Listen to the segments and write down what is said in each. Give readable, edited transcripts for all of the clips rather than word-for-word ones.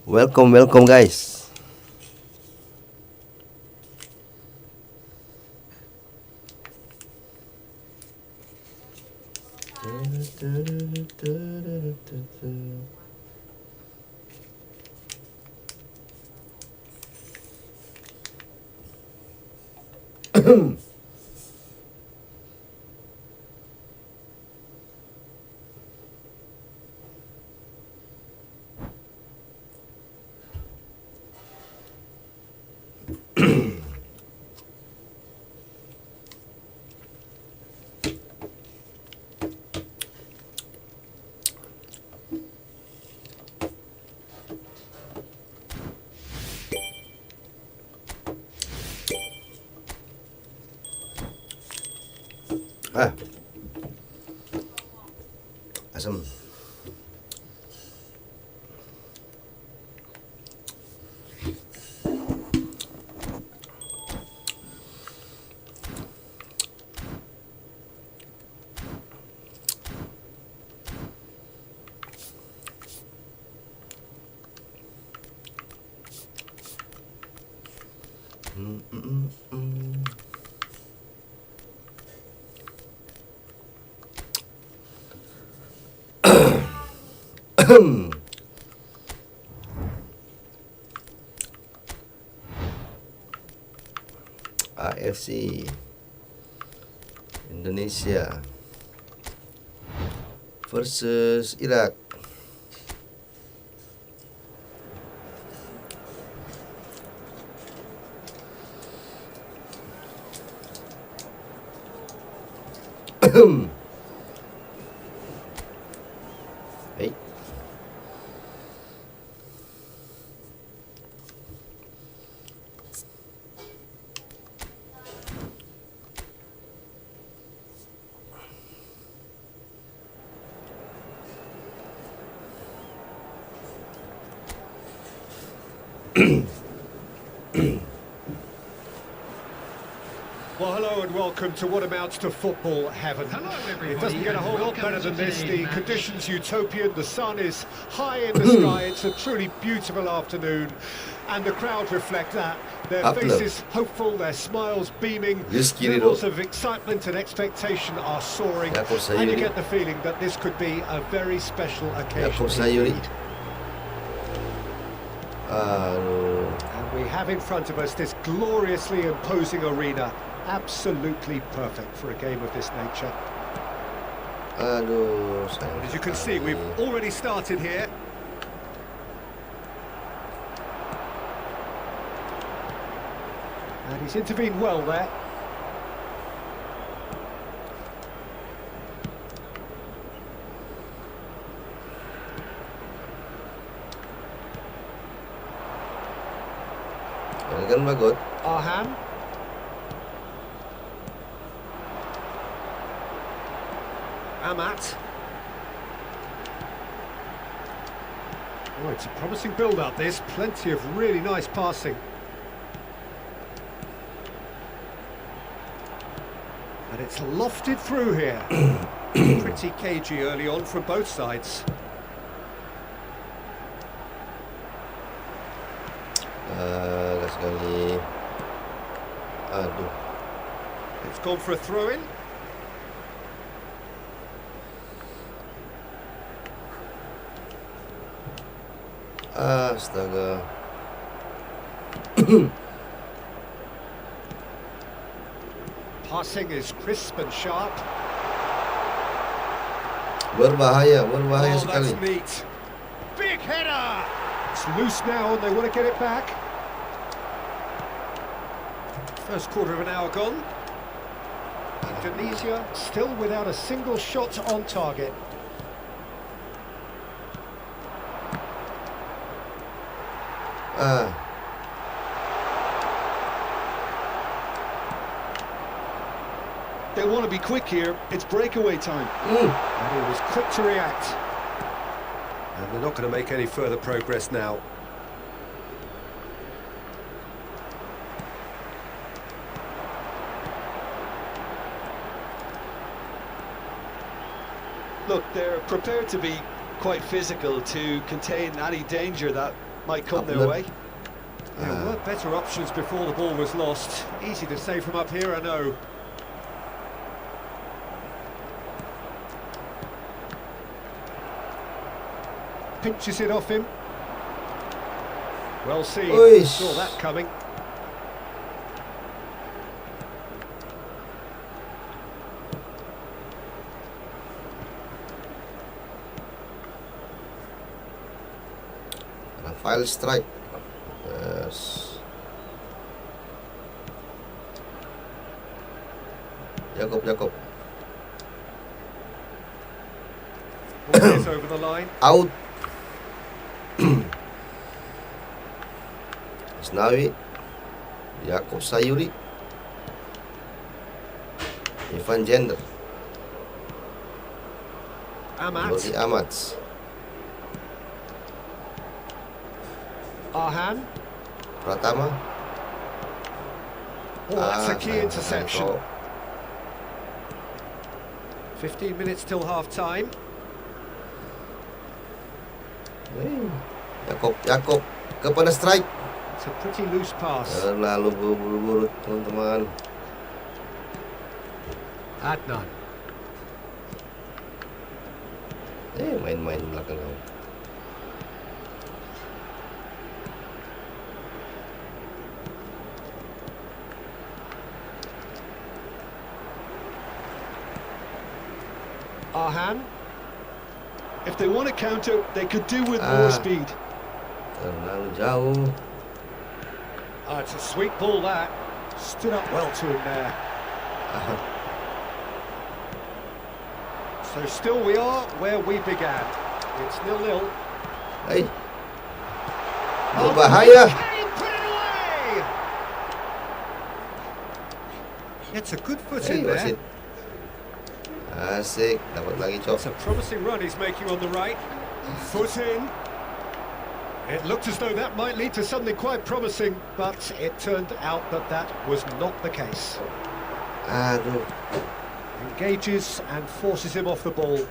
Welcome, welcome, guys. Ah, asam. AFC Indonesia versus Irak. Hey. Well, hello and welcome to what amounts to football heaven. Hello, everybody. It doesn't get a whole lot Welcome better to than this. today's The match. conditions utopian, the sun is high in the sky, it's a truly beautiful afternoon, and the crowd reflect that. Their Upload. faces hopeful, their smiles beaming, Yes, get it levels up. of excitement and expectation are soaring, Apple and you sayuri. get the feeling that this could be a very special occasion Apple sayuri. indeed. Aduh. And we have in front of us this gloriously imposing arena, absolutely perfect for a game of this nature. Aduh, sayang As you can see, sekali. we've already started here. And he's intervened well there. Ini kan bagus. Arham. Amat. Oh, it's a promising build-up, this. Plenty of really nice passing. And it's lofted through here. Pretty cagey early on from both sides. Gas sekali. Aduh. It's gone for a throw-in. Astaga. Passing is crisp and sharp. Berbahaya, berbahaya Oh, sekali. that's neat. Big header! It's loose now and they want to get it back. First quarter of an hour gone. Indonesia still without a single shot on target. Ah, They want to be quick here. It's breakaway time. And he was quick to react. And they're not going to make any further progress now. Look, they're prepared to be quite physical to contain any danger that might come their way. There were better options before the ball was lost. Easy to say from up here, I know. Pinches it off him. Well seen. Oish. Saw that coming. Rafael strike. Yes. Jakob. Ball is over the line. Out. Snawi. Jakob Sayuri. Ivan Gender. Jordi Amat. Amats. Arhan. Pratama. Oh, that's a key interception. Eko. 15 minutes till half-time. Jakob kepada strike. It's a pretty loose pass. Terlalu buru-buru teman-teman. Adnan. Main-main belakang kamu. Arhan. If they want to counter, they could do with more speed. Terlalu jauh. It's a sweet ball that. Stood up well to him there. So still we are where we began. It's 0-0. Hey. Berbahaya. Can he put it away? It's a good foot in there. Wasit. Asik, dapat lagi cok. It's a promising run he's making on the right. Foot in. It looked as though that might lead to something quite promising, but it turned out that that was not the case. Aduh. Engages and forces him off the ball.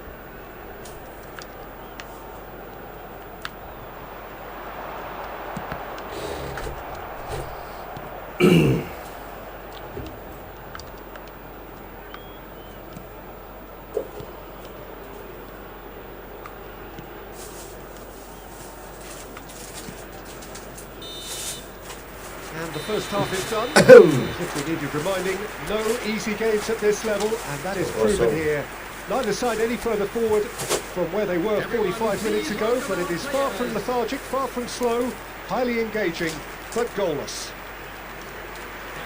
And the first half is done. If we needed reminding, no easy games at this level, and that is proven here. Neither side any further forward from where they were 45 minutes ago, but it is far from lethargic, far from slow, highly engaging, but goalless.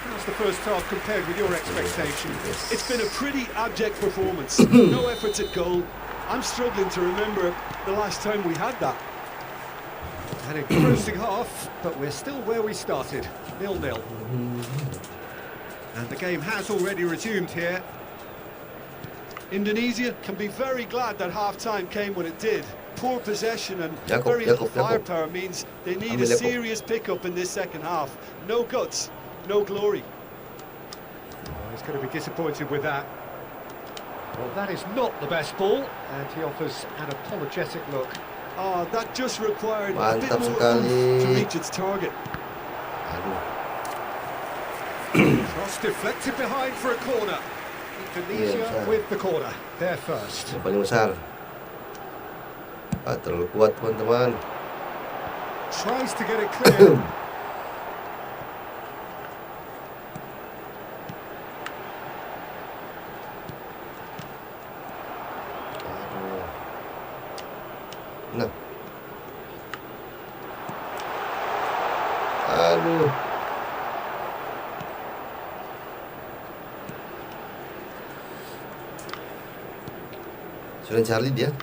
How's the first half compared with your expectations? It's been a pretty abject performance. No efforts at goal. I'm struggling to remember the last time we had that. An engrossing half, but we're still where we started, 0-0. And the game has already resumed here. Indonesia can be very glad that half-time came when it did. Poor possession and very little firepower means they need a serious pickup in this second half. No guts, no glory. Oh, he's going to be disappointed with that. Well, that is not the best ball, and he offers an apologetic look. That just required a bit Mantap more sekali. oomph to reach its target. Cross deflected behind for a corner. Indonesia with the corner. They're first. Yang paling besar. Terlalu kuat teman-teman. Tries to get it clear. Nah. Aduh. Sudah Charlie dia.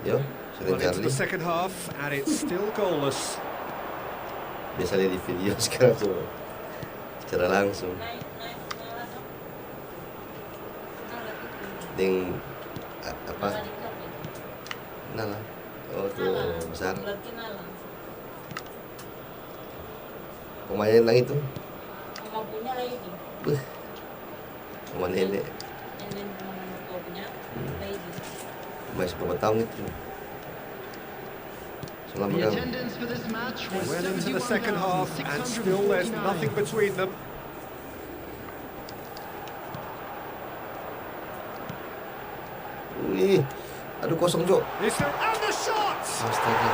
Yo, sudah Well, into Charlie. the second half, and it's still goalless. Biasa lihat di video sekarang tuh secara langsung. Ding apa? Nah lah. Oh tuh besar. Pemain lang itu. Pemain nenek. Masih berapa tahun itu? Selamat The kan. attendance for this match was Well into the second half, and still there's nothing between them. Wih, aduh kosong Cok. Is there, and the shot! Astaga.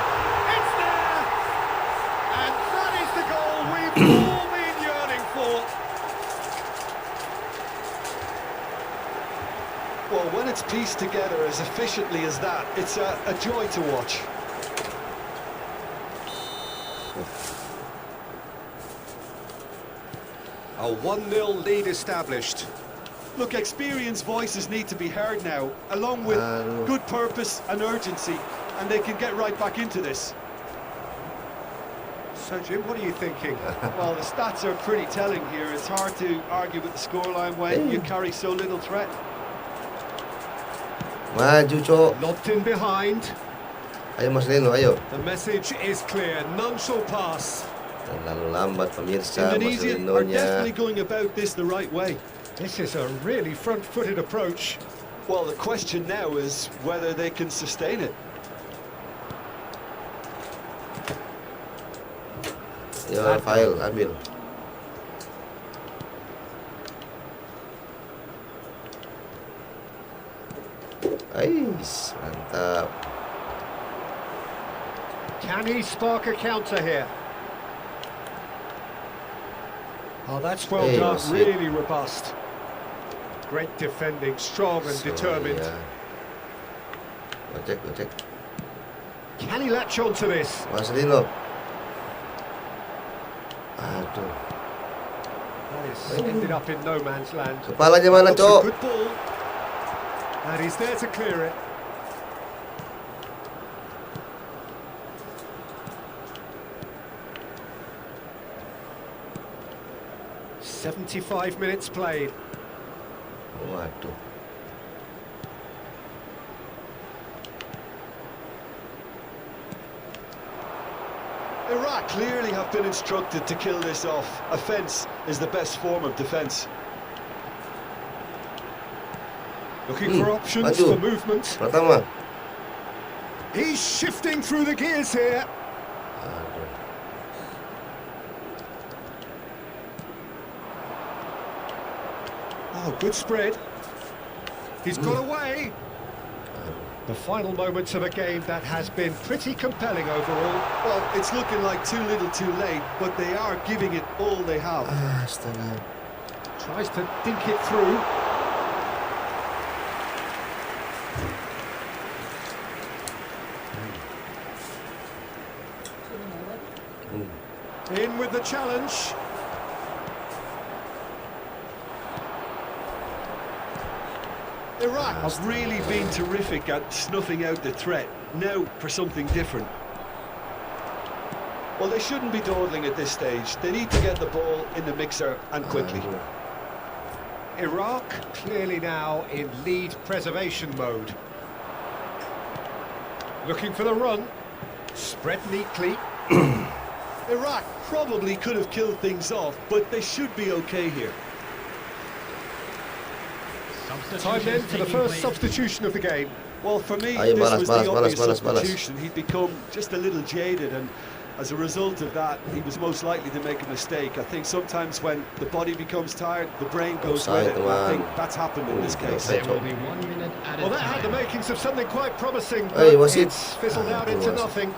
It's there! And that is the goal we've all been yearning for. Well, when it's pieced together as efficiently as that, it's a joy to watch. A 1-0 lead established. Look, experienced voices need to be heard now, along with good purpose and urgency, and they can get right back into this. So, Jim, what are you thinking? Well, the stats are pretty telling here. It's hard to argue with the scoreline when you carry so little threat. Maju Cok. Lobbed in behind. Ayo Mas Leno, ayo. The message is clear. None shall pass. Terlalu lambat pemirsa. Mas Indonesia are definitely Lenonya. going about this the right way. This is a really front-footed approach. Well, the question now is whether they can sustain it. Yo Rafael, ambil. Ais, mantap. Can he spark a counter here? Oh, that's well Hey, done, that's it. really robust. Great defending, strong and determined. Ya. Gocek, gocek. Can he latch on to this? Mas Leno. Aduh. That is ended up in no man's land. Kepalanya mana, That's a Cok? good ball. And he's there to clear it. "75 minutes played." Waduh. Iraq clearly have been instructed to kill this off. Offence is the best form of defence. Looking for options maju. for movement. Pertama. He's shifting through the gears here. Aduh. Oh, good spread. He's got away. The final moments of a game that has been pretty compelling overall. Well, it's looking like too little too late, but they are giving it all they have. Astaga. Tries to dink it through. In with the challenge. Iraq have really been terrific at snuffing out the threat. Now for something different. Well, they shouldn't be dawdling at this stage. They need to get the ball in the mixer and quickly. Iraq clearly now in lead preservation mode. Looking for the run. Spread neatly. Iraq probably could have killed things off, but they should be okay here. Time then for the first substitution of the game. Well, for me, Ayo, this balas, was balas, the balas, obvious balas, balas. substitution. He'd become just a little jaded, and as a result of that, he was most likely to make a mistake. I think sometimes when the body becomes tired, the brain goes with it. And I think that's happened in this case. There will be 1 minute at a Well, that had the time. makings of something quite promising, but Hey, was it? it's fizzled out Ah, into was it? nothing.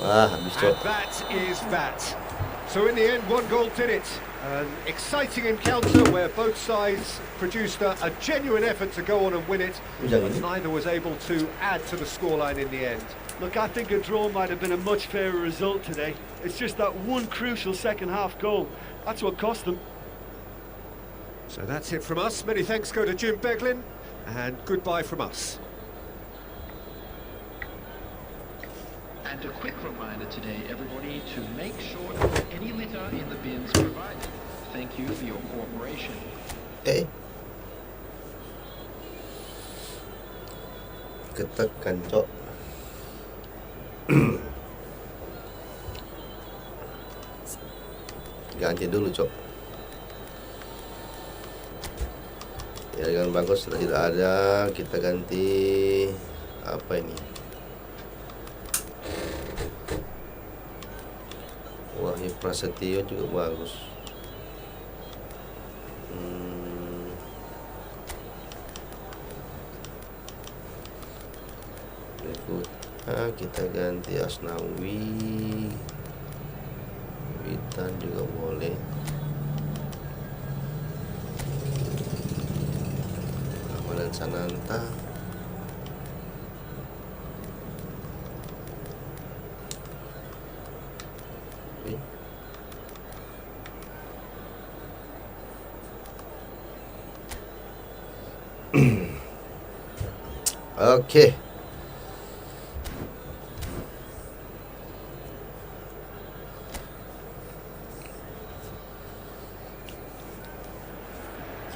Wah, habis And Cok. that is that. So in the end, one goal did it. An exciting encounter where both sides produced a genuine effort to go on and win it, but neither was able to add to the scoreline in the end. Look, I think a draw might have been a much fairer result today. It's just that one crucial second half goal. That's what cost them. So that's it from us. Many thanks go to Jim Beglin, and goodbye from us. And a quick reminder today, everybody, to make sure to put any litter in the bins provided. Thank you for your cooperation. Ketekan Cok. Ganti dulu Cok. Ya Jaringan bagus sudah tidak ada. Kita ganti apa ini? Wahyu Prasetyo juga bagus. Berikutnya kita ganti Asnawi. Witan juga boleh. Amalan Sananta. Oke.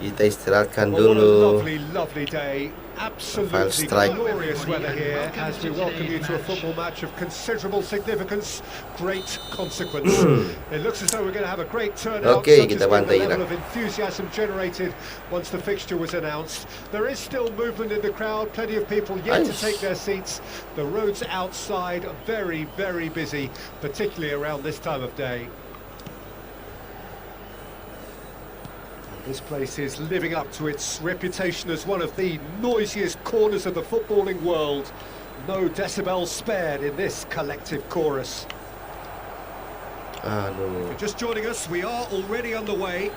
Kita istirahatkan dulu. Lovely day. Absolutely glorious weather here as we welcome you to a football match of considerable significance, great consequence. It looks as though we're going to have a great turnout, Okay, such kita has been bantai the level Irak. of enthusiasm generated once the fixture was announced. There is still movement in the crowd, plenty of people yet to take their seats. The roads outside are very, very busy, particularly around this time of day. This place is living up to its reputation as one of the noisiest corners of the footballing world. No decibels spared in this collective chorus. If you're just joining us, we are already underway.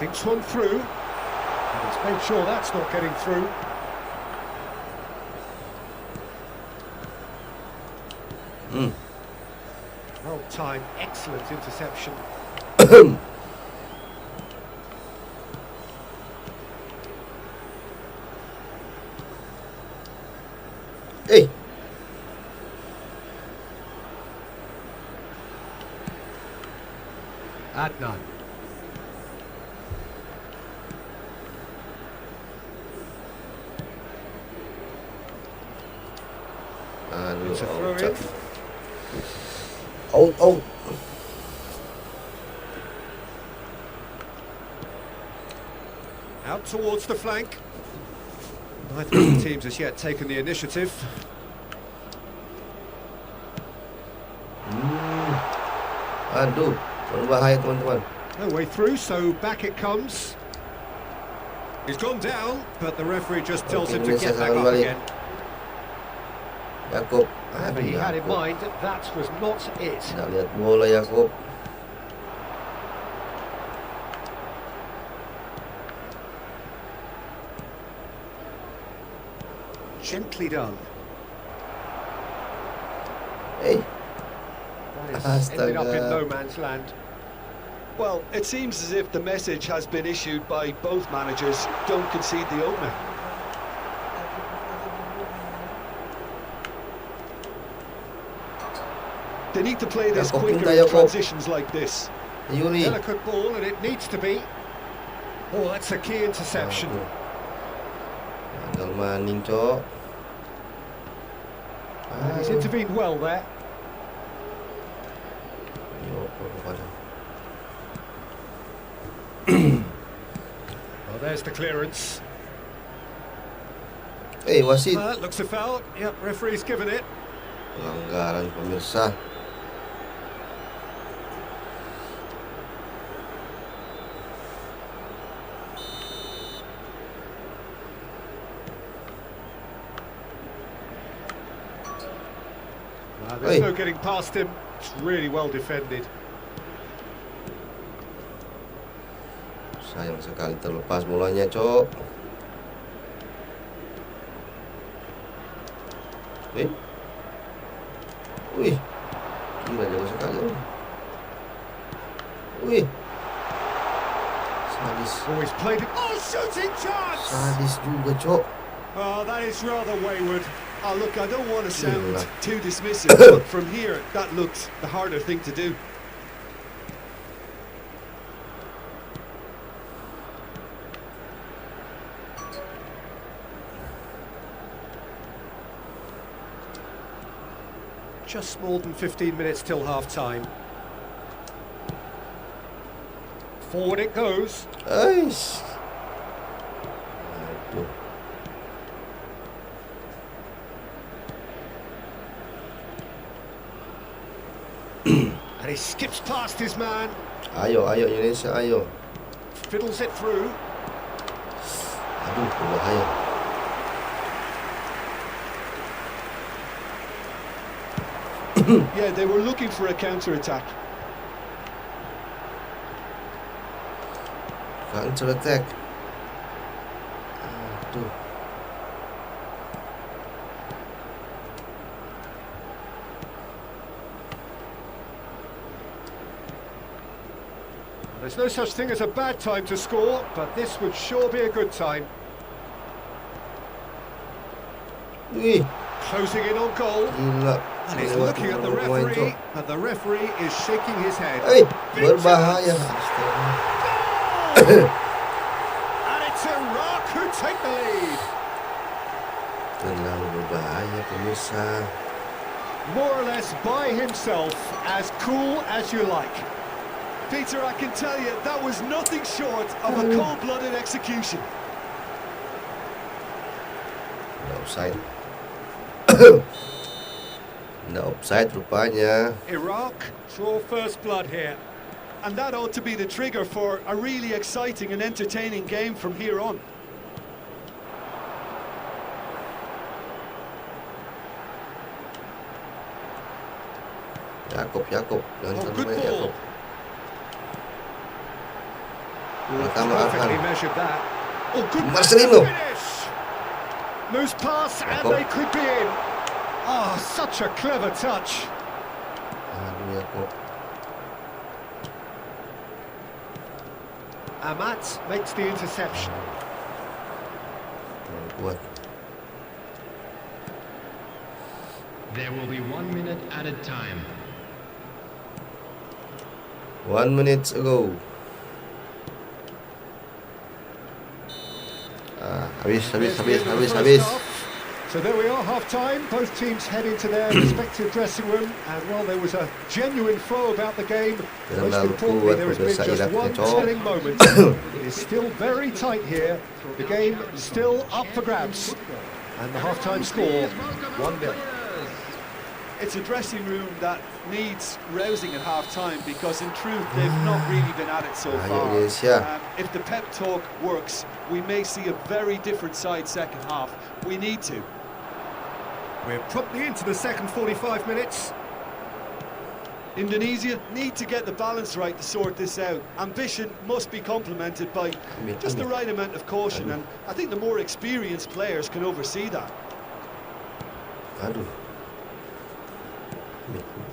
Thinks one through. And it's made sure that's not getting through. Well timed, excellent interception. Hey. Adnan. It's a throw in. Oh. Out towards the flank. Neither of the teams has yet taken the initiative. Aduh, berbahaya teman-teman. No way through, so back it comes. He's gone down, but the referee just tells him to get back up again. Yakob. But he had in mind that was not it. Tidak lihat bola Yakob. Gently done. Hey. That is ended up in no man's land. Well, it seems as if the message has been issued by both managers: don't concede the opener. They need to play this quicker in transitions like this. Delicate ball, and it needs to be. Oh, that's a key interception. Maning, Cok. He's intervened well there. Well, there's the clearance. Hey, wasit. Looks a foul. Yep, referee's given it. Pelanggaran pemirsa. There's no getting past him. It's really well defended. Sayang sekali terlepas bolanya, Cok. Wih. Gila, jauh sekali. Wih. Sadis. Oh, he's played it. Oh, shooting chance! Sadis juga, Cok. Oh, that is rather wayward. Oh, look, I don't want to sound too dismissive, but from here, that looked the harder thing to do. Just more than 15 minutes till half-time. Forward it goes. Aish. Aduh. And he skips past his man. Ayo, ayo Indonesia, ayo. Fiddles it through. Aduh, berbahaya. Yeah, they were looking for a counter-attack. Counter attack. Aduh. There's no such thing as a bad time to score, but this would sure be a good time. Wih, Closing in on goal. gila. And he's Lewat looking at the pemain referee, tuh. but the referee is shaking his head. Hei, Big berbahaya. chance. Astaga. And it's Iraq who take the lead. Terlalu berbahaya pemirsa. More or less by himself, as cool as you like. Peter, I can tell you, that was nothing short of a cold-blooded execution. Nggak offside. Nggak offside rupanya. Iraq draw first blood here. And that ought to be the trigger for a really exciting and entertaining game from here on. Jakob. Jangan Oh, good terlalu banyak ball. Jakob. Pertama Perfectly Arhan. measured that. Oh, good Marcelino. finish. Loose pass, and Jakob. they could be in. Oh, such a clever touch. Aduh Jakob. Amat makes the interception. Terlalu kuat. There will be 1 minute added time. 1 minute ago. Habis. There's the end of the first half. So there we are, half-time. Both teams head into their respective dressing room, and well, there was a genuine flow about the game. Most Terlalu importantly, kuat there has been pemirsa just Irak one itu. telling moment. It is still very tight here. The game is still up for grabs, and the half-time score 1-0. It's a dressing room that needs rousing at half-time because, in truth, they've not really been at it so Ayo far. Indonesia. If the pep talk works, we may see a very different side second half. We need to. We're promptly into the second 45 minutes. Indonesia need to get the balance right to sort this out. Ambition must be complemented by just the right amount of caution, and I think the more experienced players can oversee that. Aduh.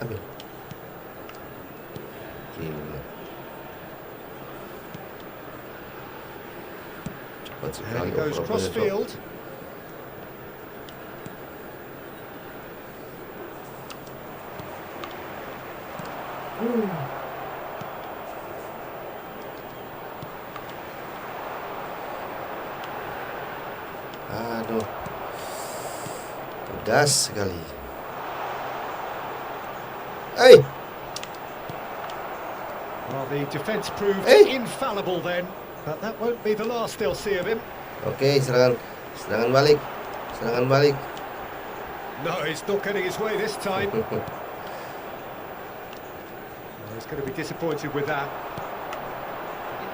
Ambil. Gila. Cepat And sekali he goes operasinya, Sob. cross-field. Aduh. Pedas sekali. Hey, Well, the defence proved Hey! infallible then, but that won't be the last they'll see of him. oke, serangan balik. No, he's not getting his way this time. Well, he's going to be disappointed with that.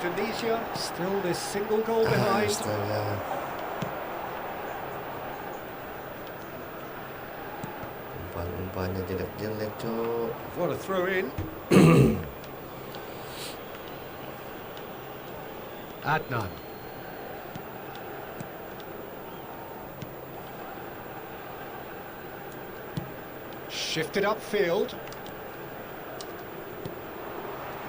Indonesia still this single goal behind. Astaga. Umpan-umpannya jelek-jelek, Cok. What a throw in. Adnan. Shifted upfield.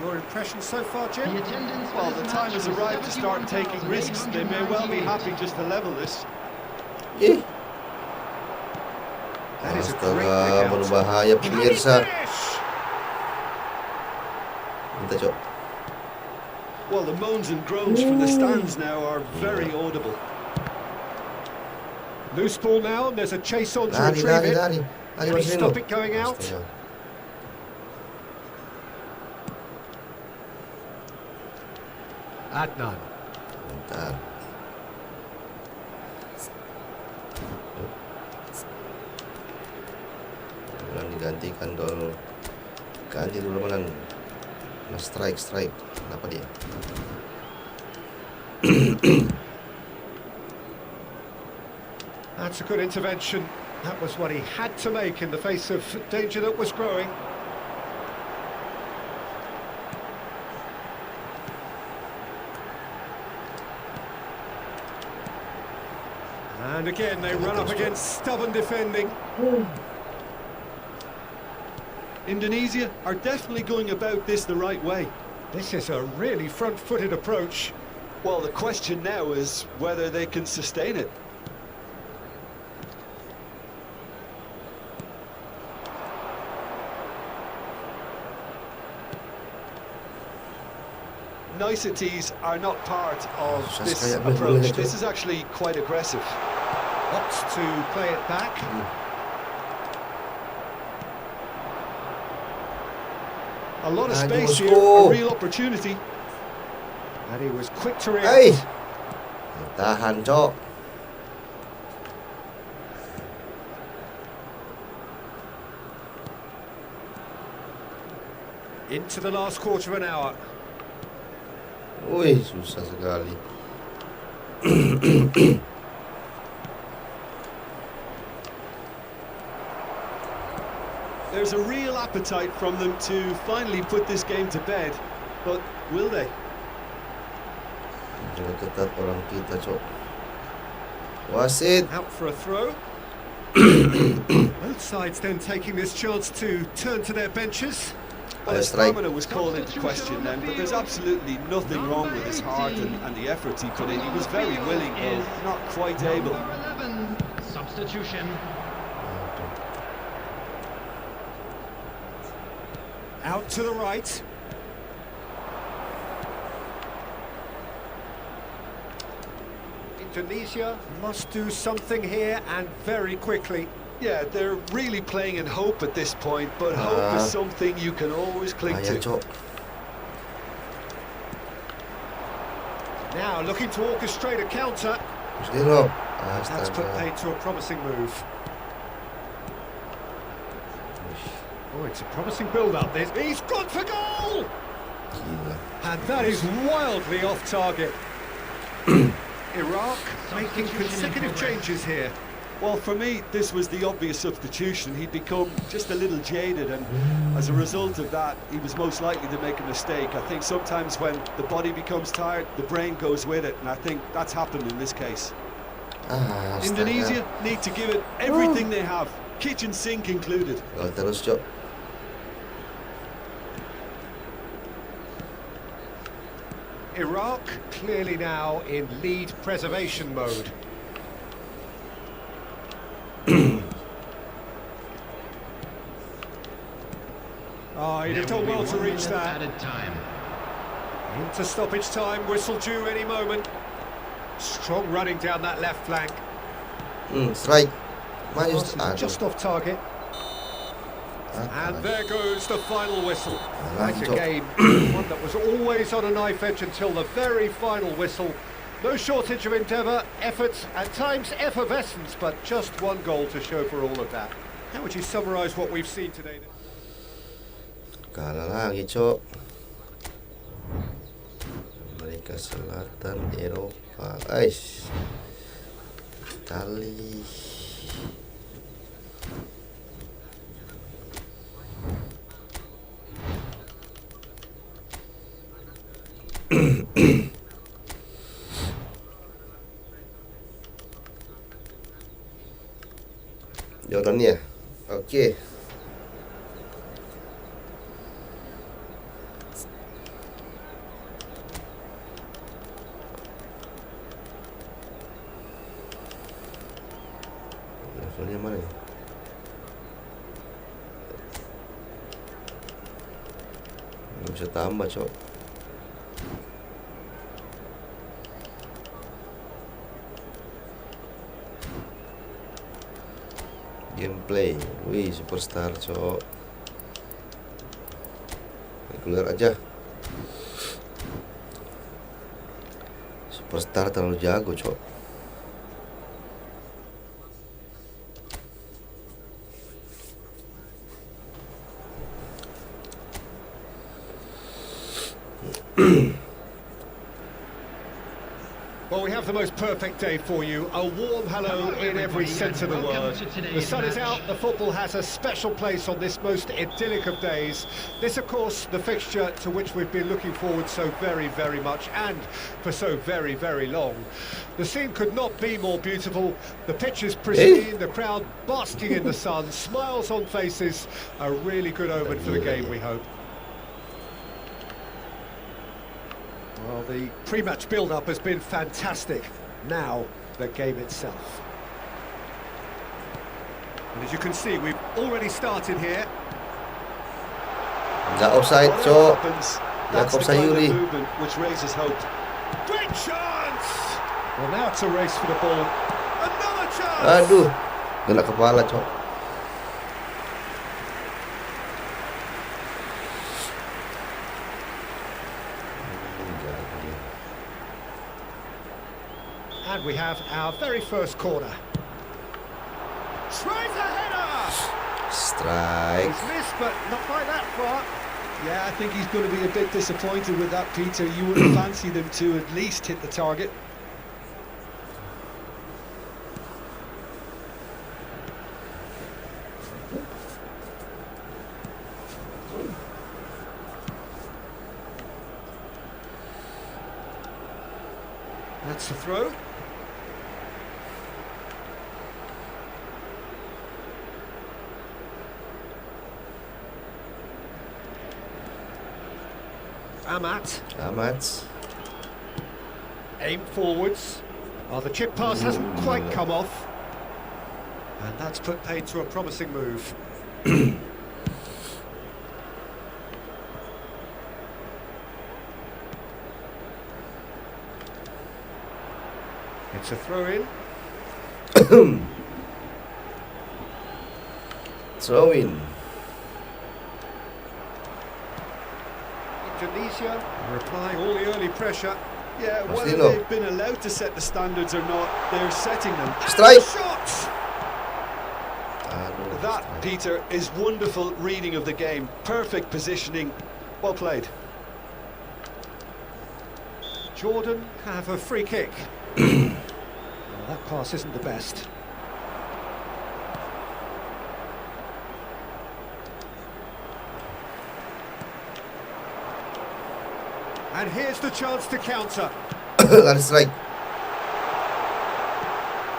Your impression so far, Jim? The attendance for Well, this the time match has was arrived to start taking risks. They may well be 71,898. happy just to level this. Ih, That is a great astaga, pick out. berbahaya pemirsa. Finish! Minta, Cok. Well, the moans and groans from the stands now are very audible. Loose ball now, and there's a chase on to Lari, retrieve it. Lari Can he Marcelino. stop it going out? Astaga. Adnan. Bentar. Jangan digantikan dulu. Ganti dulu malan. Nah, strike. Kenapa dia? That's a good intervention. That was what he had to make in the face of danger that was growing. And again, they run up against stubborn defending. Indonesia are definitely going about this the right way. This is a really front-footed approach. Well, the question now is whether they can sustain it. Niceties are not part of this approach. This is actually quite aggressive. Opts to play it back. A lot of space here, a real opportunity. And he was quick to react. Hey! Tahan, Cok. Into the last quarter of an hour. Wih, susah sekali. There's a real appetite from them to finally put this game to bed, but will they? Jangan ketat orang kita, Cok. Wasit. Out for a throw. Both sides then taking this chance to turn to their benches. Well, his stamina was called into question then, but there's absolutely nothing wrong with his heart and the efforts he put in. He was very willing, but not quite able. 11, substitution. Out to the right. Indonesia must do something here, and very quickly. Yeah, they're really playing in hope at this point, but hope is something you can always cling to. Cok. Now looking to orchestrate a counter. That's put paid to a promising move. Oh, it's a promising build-up. He's gone for goal! Gila. And that is wildly off target. Iraq making consecutive changes here. Well, for me, this was the obvious substitution. He'd become just a little jaded, and as a result of that, he was most likely to make a mistake. I think sometimes when the body becomes tired, the brain goes with it, and I think that's happened in this case. Indonesia need to give it everything they have, kitchen sink included. Gol terus, Cok. Iraq clearly now in lead preservation mode. He'd have done well to reach that. Into stoppage time, whistle due any moment. Strong running down that left flank. Strike. Just off target. And there goes the final whistle. Quite a game, one that was always on a knife edge until the very final whistle. No shortage of endeavour, effort, at times effervescence, but just one goal to show for all of that. How would you summarise what we've seen today? Kalah lagi, Cok. Amerika Selatan, Eropa. Aish. Kali. Jordannya. Oke. Levelnya mana ya? Nggak bisa tambah, Cok. Gameplay, wih superstar, Cok. Reguler aja. Superstar terlalu jago, cok. Well, we have the most perfect day for you. A warm hello in every sense of the word. The sun is out, the football has a special place on this most idyllic of days. This, of course, the fixture to which we've been looking forward so very, very much, and for so very, very long. The scene could not be more beautiful. The pitch is pristine, the crowd basking in the sun, smiles on faces. A really good omen for the game, we hope. Well, the pre-match build-up has been fantastic. Now, the game itself. And as you can see, we've already started here. Nggak offside, Whatever cok. happens, Jakob that's the kind Sayuri. of movement which raises hope. Great chance! Well, now it's a race for the ball. Another chance! Aduh, kena kepala, cok. And we have our very first corner. Tries a header! Strike. He's missed, but not by that far. Yeah, I think he's going to be a bit disappointed with that, Peter. You would have fancied him to at least hit the target. That's the throw. Amat. Aim forwards. Oh, the chip pass hasn't quite come off. And that's put paid to a promising move. It's a throw-in. Throw-in. Indonesia replying all the early pressure. Yeah, whether Marcelo. they've been allowed to set the standards or not, they're setting them. Strike. Shot! Aduh, That, strike. Peter, is wonderful reading of the game. Perfect positioning. Well played. Jordan have a free kick. Well, that pass isn't the best. And here's the chance to counter. Lari strike.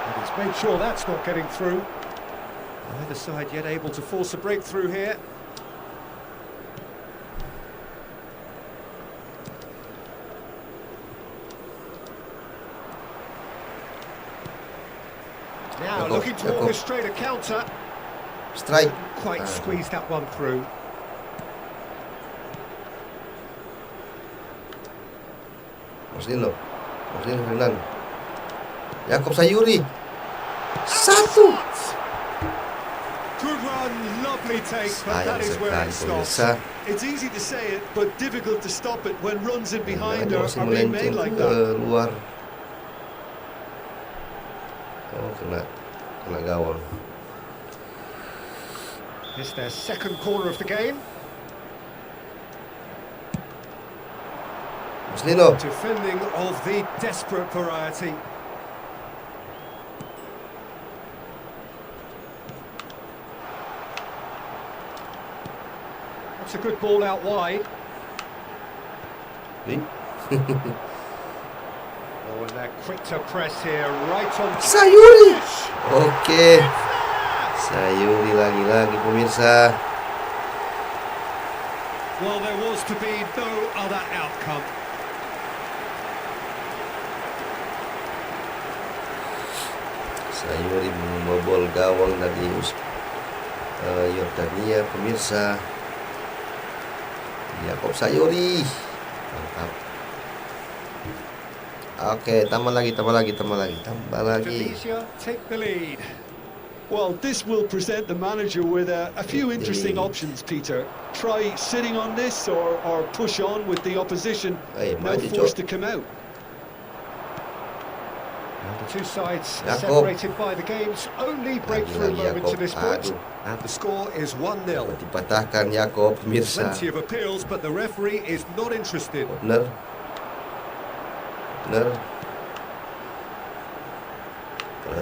And he's made sure that's not getting through. Neither side yet able to force a breakthrough here. Now Jakob, looking to Jakob. orchestrate a counter. Strike. Quite Aduh. squeezed that one through. Marcelo Fernand. Jakob Sayuri. Satu. Good run, lovely take, but Sayang that is where sekali it stops. pemirsa. It's easy to say it, but difficult to stop it when runs in behind Dia are masih being melenceng made like ke that. luar. Oh, kena gawang. It's their second corner of the game. Marcelo. Defending of the desperate variety. That's a good ball out wide. Ni. Oh, and they're quick to press here, right on. Sayuri. Finish. Oke. It's there! Sayuri lagi-lagi pemirsa. Well, there was to be no other outcome. Sayuri membobol gawang dari Yordania pemirsa. Jakob Sayuri. Mantap. Oke, tambah lagi. Indonesia take the lead. Well, this will present the manager with a few interesting options, Peter. Try sitting on this or push on with the opposition Hey, now maju, forced Cok. to come out. The two sides Jakob. separated by the game's only breakthrough Lagi moment to Jakob. this point. Aduh. And the score is 1-0. Dipatahkan Jakob, pemirsa. Plenty of appeals, but the referee is not interested. Bener.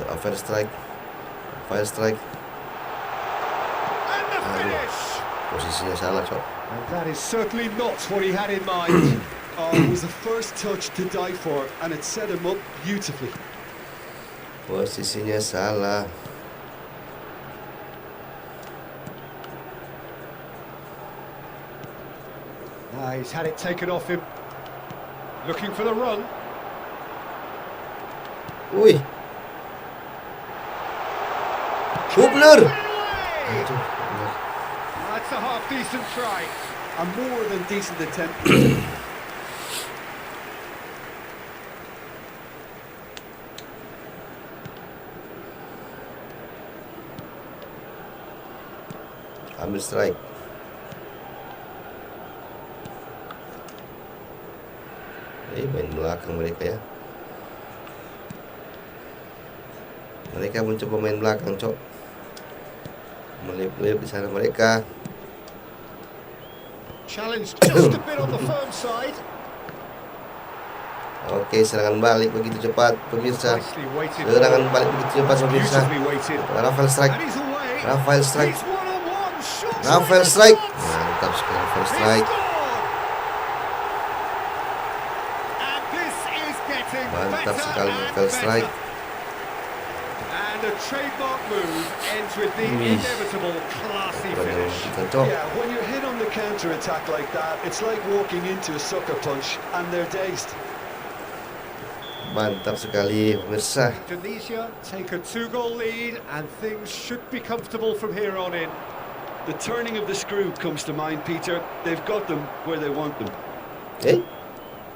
Offense strike. Fire strike. And the finish! Posisinya salah, Cok. And that is certainly not what he had in mind. Oh, it was the first touch to die for, and it set him up beautifully. Posisinya salah. He's had it taken off him. Looking for the run. Wih. Hubler. Away! That's a half-decent try. A more than decent attempt. Ambil strike. Main belakang mereka ya. Mereka mencoba main belakang, Cok. Melip-lip di sana mereka. Challenge just a bit on the firm side. Oke, serangan balik begitu cepat, pemirsa. Nicely weighted. Serangan balik begitu cepat, pemirsa. Beautifully weighted. Rafael strike. And he's away. Rafael strike. He's one-on-one. Shots Rafael on strike. the spot. Mantap sekali Rafael He strike. scored. And this is getting Mantap better sekali and Rafael strike. better. And a trademark move ends with the Wih. inevitable classy finish. Cocok. Yeah, when you're hit on the counter-attack like that, it's like walking into a sucker punch, and they're dazed. Mantap sekali pemirsa. Indonesia take a 2-goal lead and things should be comfortable from here on in. The turning of the screw comes to mind, Peter. They've got them where they want them.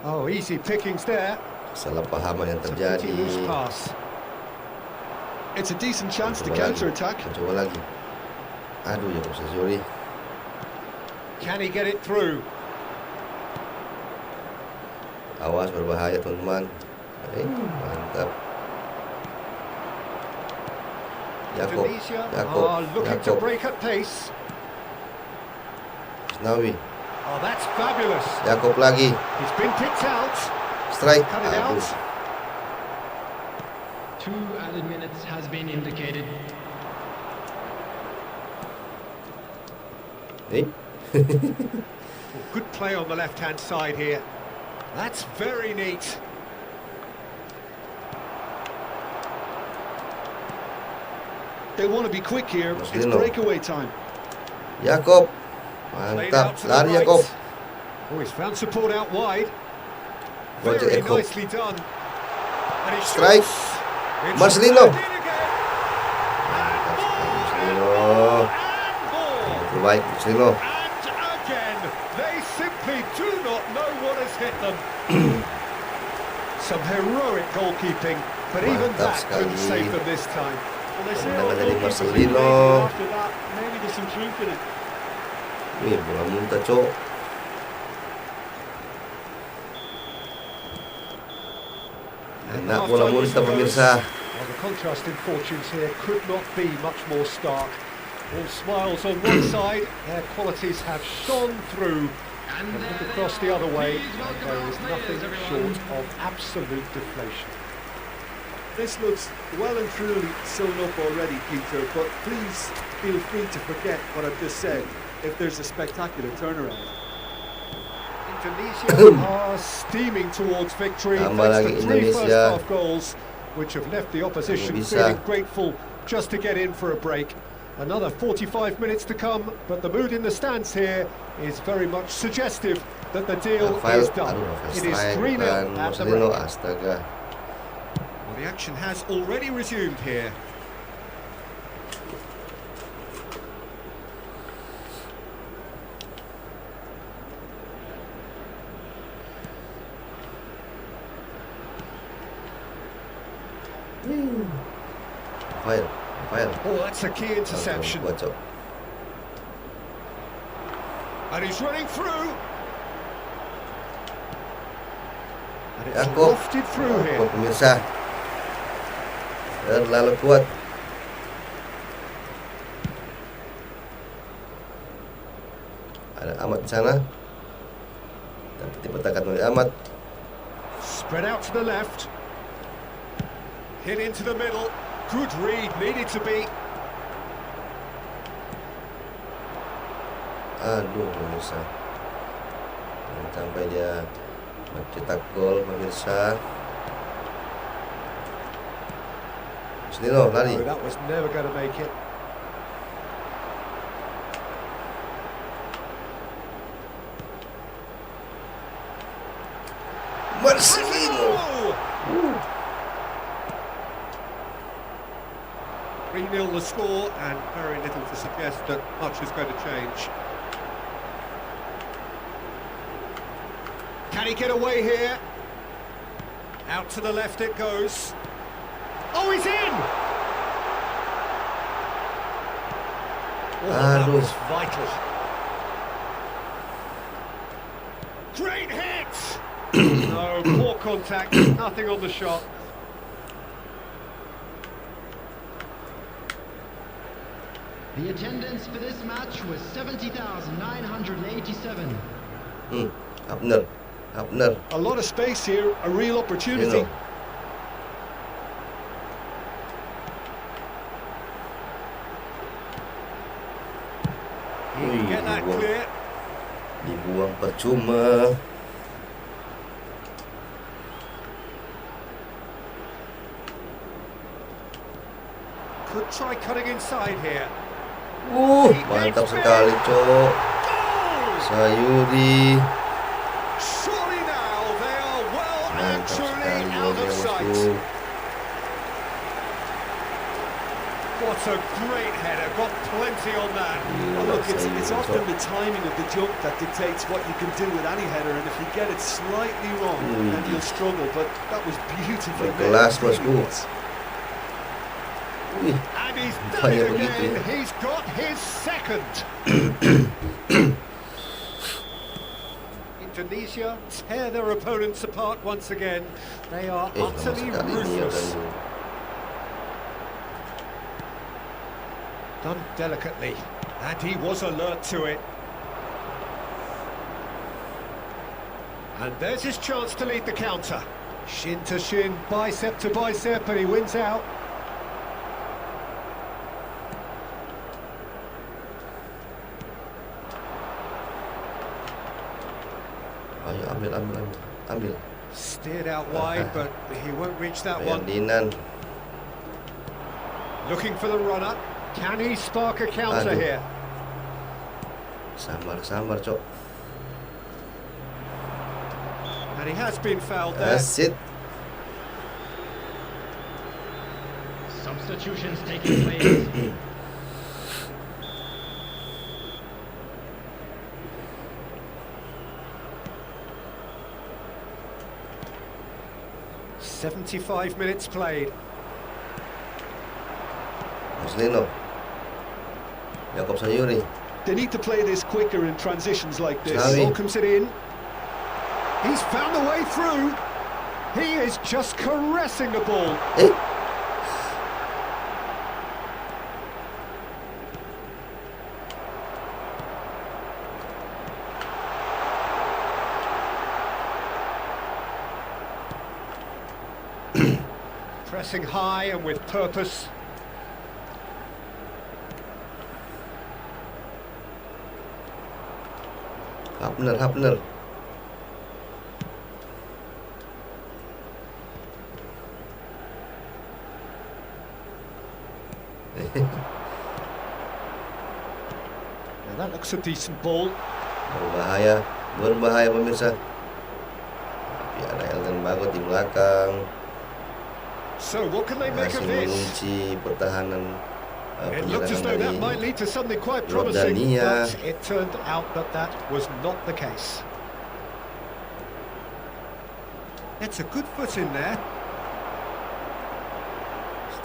Oh, easy pickings there. Salah pahaman yang It's a terjadi. pretty loose pass. It's a decent chance to Coba lagi. counter-attack. Coba lagi. Aduh ya proses Yuri. Can he get it through? Awas berbahaya teman-teman. Mantap. Jakob. Indonesia Jakob. are looking to Jakob. break at pace. Snawi. Oh, that's fabulous. Jakob lagi. He's been picked out. Strike. Cut it out. Aduh. 2 added minutes has been indicated. Good play on the left-hand side here. That's very neat. They want to be quick here. It's Marcelino. breakaway time. Jakob. Played out Mantap. to the Lari right. Jakob. Oh, he's found support out wide. Project Very Jakob. nicely done. And he Strike. shoots. It's Marcelino. right in again. And Marcelino. more. And more. Terbaik Marcelino. And again, they simply do not know what has hit them. Some heroic goalkeeping, but even Mantap that couldn't sekali. save them this time. Well, they say Tendangan all dari goalkeepers are Marcelino. amazing after that. Maybe there's some truth in it. Wih, bola muntah, Cok. And Enak the bola half-time muntah, whistle goes. pemirsa. Well, the contrast in fortunes here could not be much more stark. All smiles on one side, their qualities have shone through. And look across the other way, and there is nothing short of absolute deflation. This looks well and truly sewn up already, Peter, but please feel free to forget what I've just said if there's a spectacular turnaround. Indonesia are steaming towards victory Tambah thanks lagi to 3 Indonesia. first-half goals, which have left the opposition Kamu bisa. feeling grateful just to get in for a break. Another 45 minutes to come, but the mood in the stands here is very much suggestive that the deal Rafael. is done. Aduh, Rafael It is strike. 3-0 Bukan at the Marcelino. break. Astaga. Well, the action has already resumed here. Rafael. Rafael. Oh, that's a key interception. Buat, Cok. And he's running through. And it's Jakob. lofted through Buat here. pemirsa. Terlalu kuat. Ada Ahmad di sana. Dapat dipetakan oleh Ahmad. Spread out to the left. Hit into the middle. Good read, needed to be. Aduh, pemirsa. Sampai dia mencetak gol, pemirsa. Nino lari. No, that was never going to make it. Marcelino. 3-0 the score, and very little to suggest that much is going to change. Can he get away here? Out to the left it goes. Oh, he's in! Oh, that was vital. Great hit! No, poor contact, nothing on the shot. The attendance for this match was 70,987. Abner. A lot of space here, a real opportunity. He can get that clear. Dibuang percuma. Could try cutting inside here. Mantap sekali, Cok. Sayuri. Surely now they are well and Mantap truly sekali out golnya, of sight. bosku. What a great header, got plenty on that. Well, look, it's often the timing of the jump that dictates what you can do with any header, and if you get it slightly wrong, then you'll struggle. But that was beautifully made. Berkelas, bosku. And he's done it again. He's got his second. Indonesia tear their opponents apart once again. They are utterly ruthless. Done delicately, and he was alert to it. And there's his chance to lead the counter. Shin to shin, bicep to bicep, and he wins out. Ayo, ambil. Steered out wide, but he won't reach that one. Ferdinand. Looking for the runner. Can he spark a counter here? Samar, Cok. And he has been fouled there. That's it. Substitutions taking place. "75 minutes played." Marcelino. Jakob Sayuri. They need to play this quicker in transitions like this. Xavi. Welcomes it in. He's found a way through. He is just caressing the ball. Pressing high and with purpose. Hapner. Now that looks a decent ball. Berbahaya pemirsa. Tapi ada Elden Bagot di belakang. So what can they make Masih of this? mengunci pertahanan It looked as though penyerangan that might dari lead to something quite promising, Jordania. but it turned out that that was not the case. It's a good foot in there.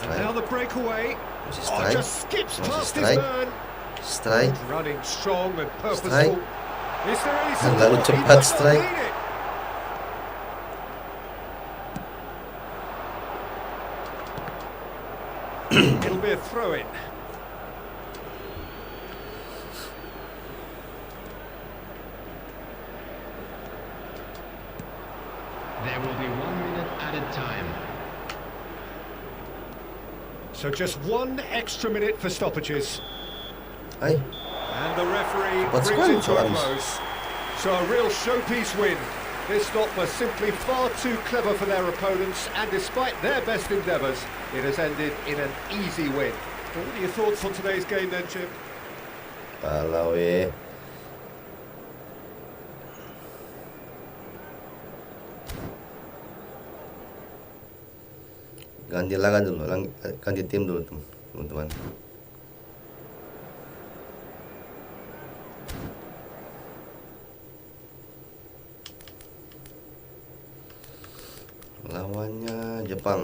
And now the breakaway. Masih Oh, strike. just skips Masih past his strike. man. Strike. Running strong and purposeful. Strike. Is there any Terlalu support? He cepat does not strike. need it. a throw-in. There will be 1 minute added time. So just 1 extra minute for stoppages. Ay, And the referee What's brings going it to a on? close. So a real showpiece win. This stop was simply far too clever for their opponents, and despite their best endeavours, it has ended in an easy win. Well, what are your thoughts on today's game then, Chip? palau eh. Ganti laga dulu, ganti tim dulu teman-teman. Lawannya Jepang.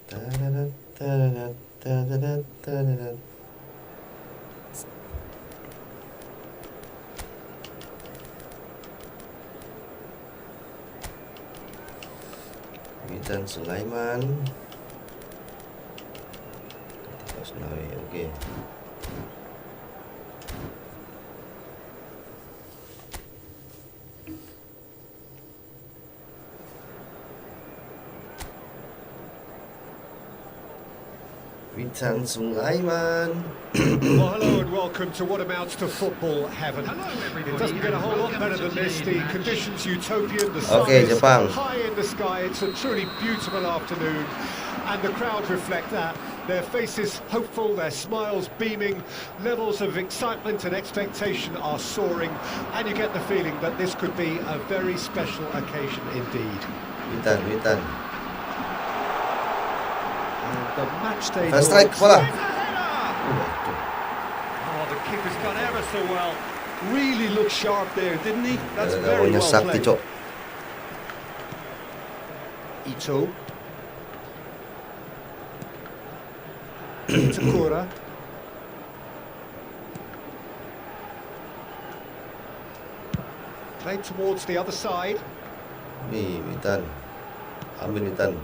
Tadadad, tadadad, tadadad, tadadad. Witan Sulaiman. Asnawi, oke. Witan Sulaiman. Well, hello and welcome to what amounts to football heaven. It doesn't get a whole lot better than this. The conditions utopian, the sun Okay, is Japan. high in the sky. It's a truly beautiful afternoon, and the crowd reflect that. Their faces hopeful, their smiles beaming, levels of excitement and expectation are soaring, and you get the feeling that this could be a very special occasion indeed. Witan. And the match day First strike, lords- bola. Oh, the keeper's done ever so well. Really looked sharp there, didn't he? That's very Lawannya well sakti, played. Cok. Ito. Takura. Played towards the other side. Witan. Ambil Witan.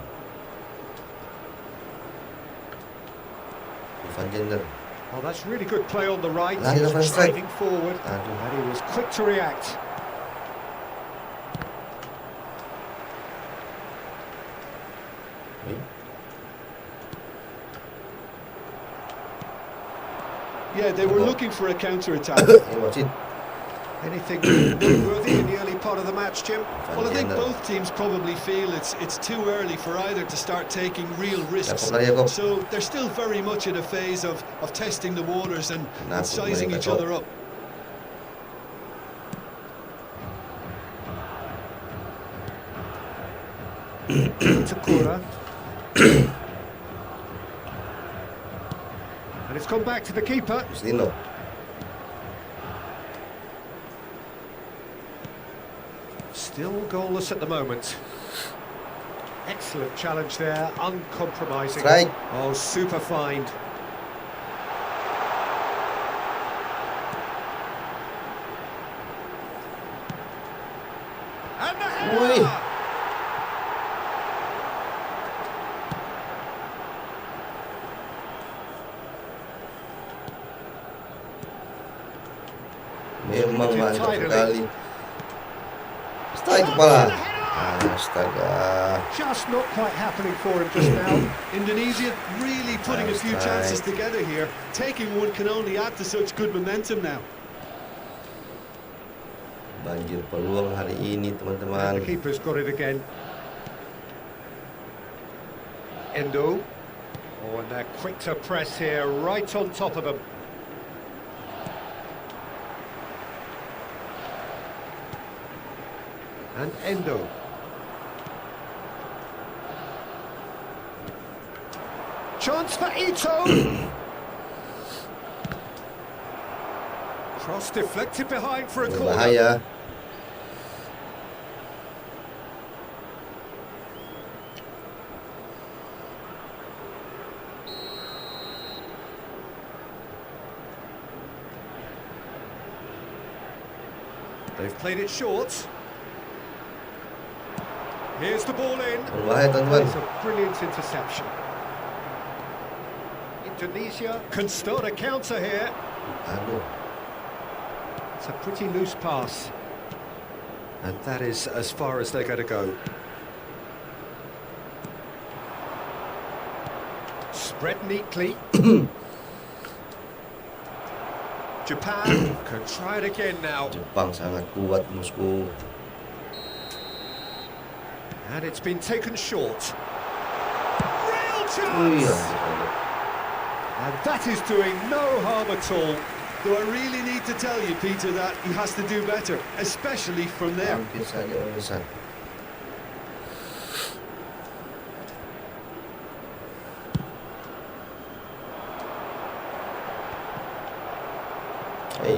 Van Gender. Oh, that's really good play on the right. Lari He lawan was strike. driving forward, Aduh. and he was quick to react. Wih, Yeah, they were looking for a counter-attack. ini wasit. Anything noteworthy in the early part of the match, Jim? Van Well, I think Gender. both teams probably feel it's too early for either to start taking real risks. Jakob lari, Jakob. So they're still very much in a phase of testing the waters and Nakut sizing mereka, each Jakob. other up. Takura. And it's come back to the keeper. Justino. Still goalless at the moment. Excellent challenge there, uncompromising. Strike. Oh, super find. And the Wih. header! Memang Limited mantap tidily. sekali. Strike kepala. Astaga. Just not quite happening for him just now. Indonesia really putting a few Nice chances try. together here. Taking one can only add to such good momentum now. Banjir peluang hari ini, The teman-teman. keeper's got it again. Endo. Oh, and they're quick to press here, right on top of them. And Endo. Chance for Ito. Cross deflected behind for a corner. Berbahaya. They've played it short. Here's the ball in. Wahid teman-teman. It's a brilliant interception. Indonesia can start a counter here. Aduh. It's a pretty loose pass. And that is as far as they're going to go. Spread neatly. Japan can try it again now. Jepang sangat kuat bosku. And it's been taken short. Real Oh chance! iya. And that is doing no harm at all. Do I really need to tell you, Peter, that he has to do better, especially from there? Hampir saja urusan.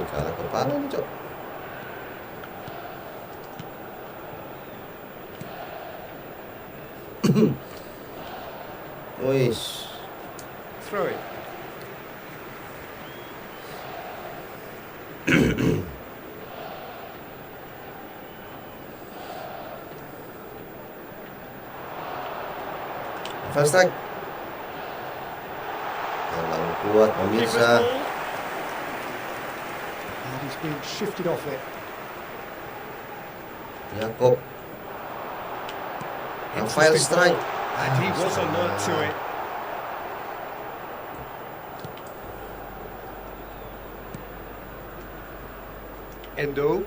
Kalah kepala nih, Cok. Wis. Throw it. First strike. Terlalu kuat pemirsa. And he's being shifted off it. Jakob. Rafael strike. And he was alert to it. Endo.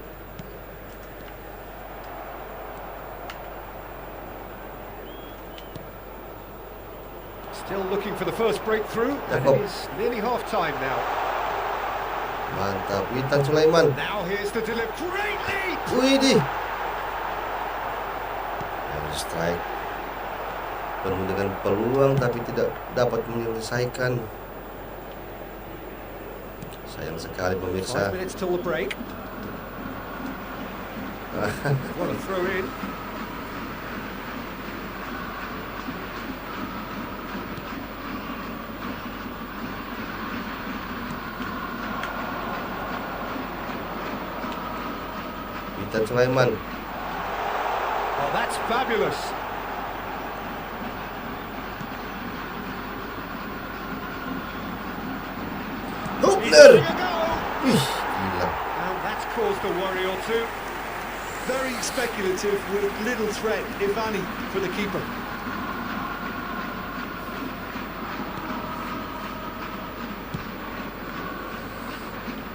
Still looking for the first breakthrough, and Jakob. it is nearly half-time now. Mantap, Witan Sulaiman. Now here's the delivery. Great lead! Widih. Strike. Penuh dengan peluang tapi tidak dapat menyelesaikan. Sayang sekali 5 pemirsa. minutes till the break. What a throw in. Witan Sulaiman. Oh, that's fabulous. Hubner. He's gonna go. Ih, gila. And that's caused a worry or two. Very speculative with little threat, if any, for the keeper.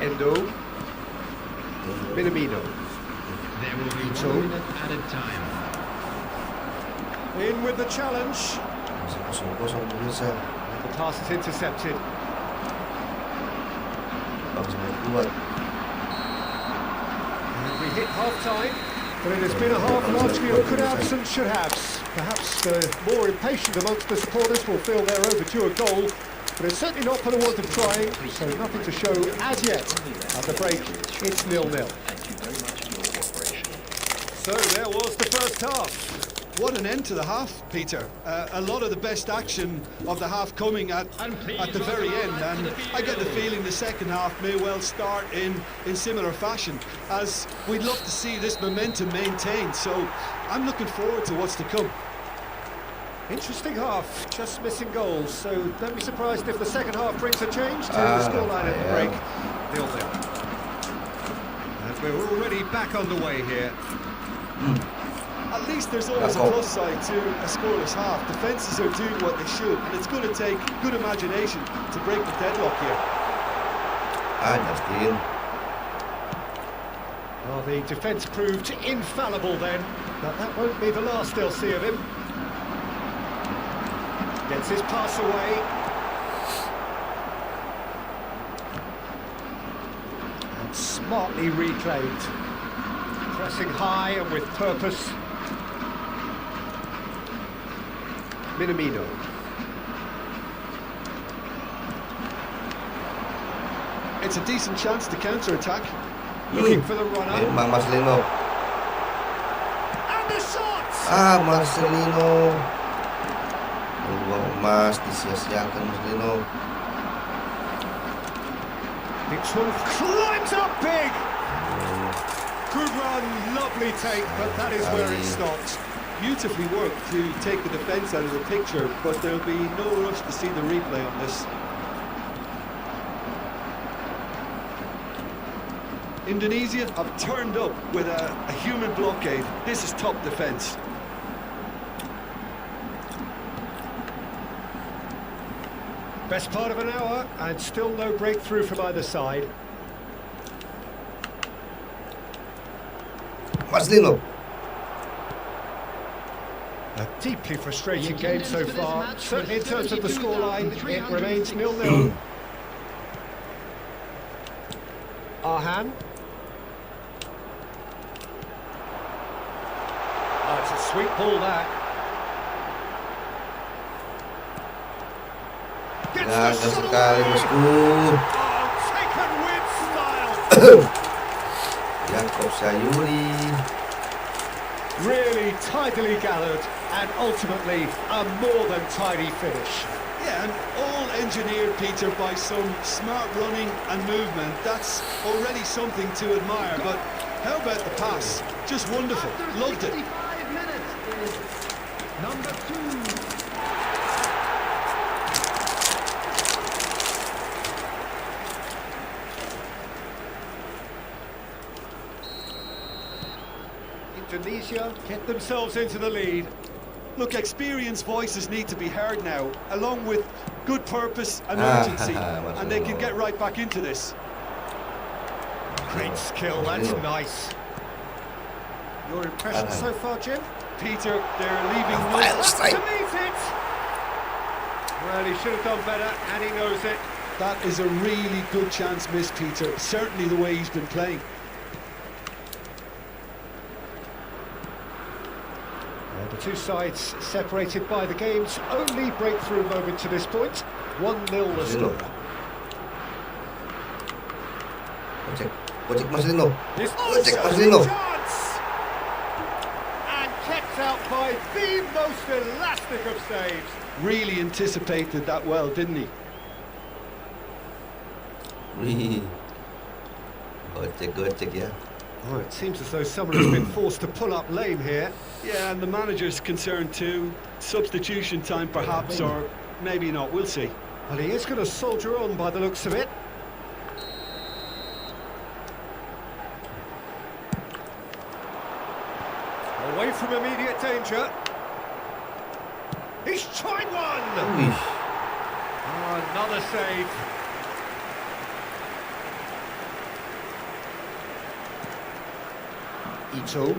Endo. Minamino. There will be So- 1 minute added time. In with the challenge. Masih kosong-kosong pemirsa. And the pass is intercepted. Jepang sangat kuat. And we hit half-time. But it has been a half largely of could-haves and should-haves. Perhaps the more impatient amongst the supporters will feel they're overdue a goal. But it's certainly not for the want of trying, so nothing to show as yet. At the break, it's 0-0. Thank you very much for your cooperation. So there was the first half. What an end to the half, Peter. A lot of the best action of the half coming at the very end, and I get the feeling the second half may well start in similar fashion, as we'd love to see this momentum maintained, so I'm looking forward to what's to come. Interesting half, just missing goals, so don't be surprised if the second half brings a change to the scoreline at the break. 0-0. And we're already back underway here. At least there's always a plus side to a scoreless half. Defences are doing what they should, and it's going to take good imagination to break the deadlock here. Justin. Well, the defence proved infallible then, but that won't be the last they'll see of him. Gets his pass away. And smartly reclaimed. Pressing high and with purpose. Minamino. It's a decent chance to counter-attack. Looking for the runner. Emang Marcelino. And the shot! Marcelino. Peluang emas disia-siakan Marcelino. Big 12 climbs up big! Good run, lovely take, but that is where it stopped. Beautifully worked to take the defence out of the picture, but there'll be no rush to see the replay on this. Indonesia have turned up with a human blockade. This is top defence. Best part of an hour, and still no breakthrough from either side. Marcelino. A deeply frustrating game so far. Certainly in terms of the scoreline, it remains 0-0. Arhan. Oh, it's a sweet ball, that. Gagal sekali bosku. Oh, taken with style. Jakob Sayuri. Really tidily gathered, and ultimately a more than tidy finish. Yeah, and all engineered, Peter, by some smart running and movement. That's already something to admire, but how about the pass? Just wonderful. Loved it. 65 minutes is number 2. Indonesia get themselves into the lead. Look, experienced voices need to be heard now, along with good purpose and urgency, and they can get right back into this. Great skill, that's nice. Your impression so far, Jim? Peter, they're leaving no... To meet it! Well, he should have done better, and he knows it. That is a really good chance missed, Peter. Certainly the way he's been playing. The two sides separated by the game's only breakthrough moment to this point. 1-0 the score. Gojek Marcelino. This Gojek Marcelino. chance! And kept out by the most elastic of saves. Really anticipated that well, didn't he? Wih. Gojek ya. Oh, it seems as though someone has been forced to pull up lame here. Yeah, and the manager's concerned too. Substitution time perhaps, or maybe not, we'll see. Well, he is going to soldier on by the looks of it. Away from immediate danger. He's tried one! Wih. Oh, another save. Ito.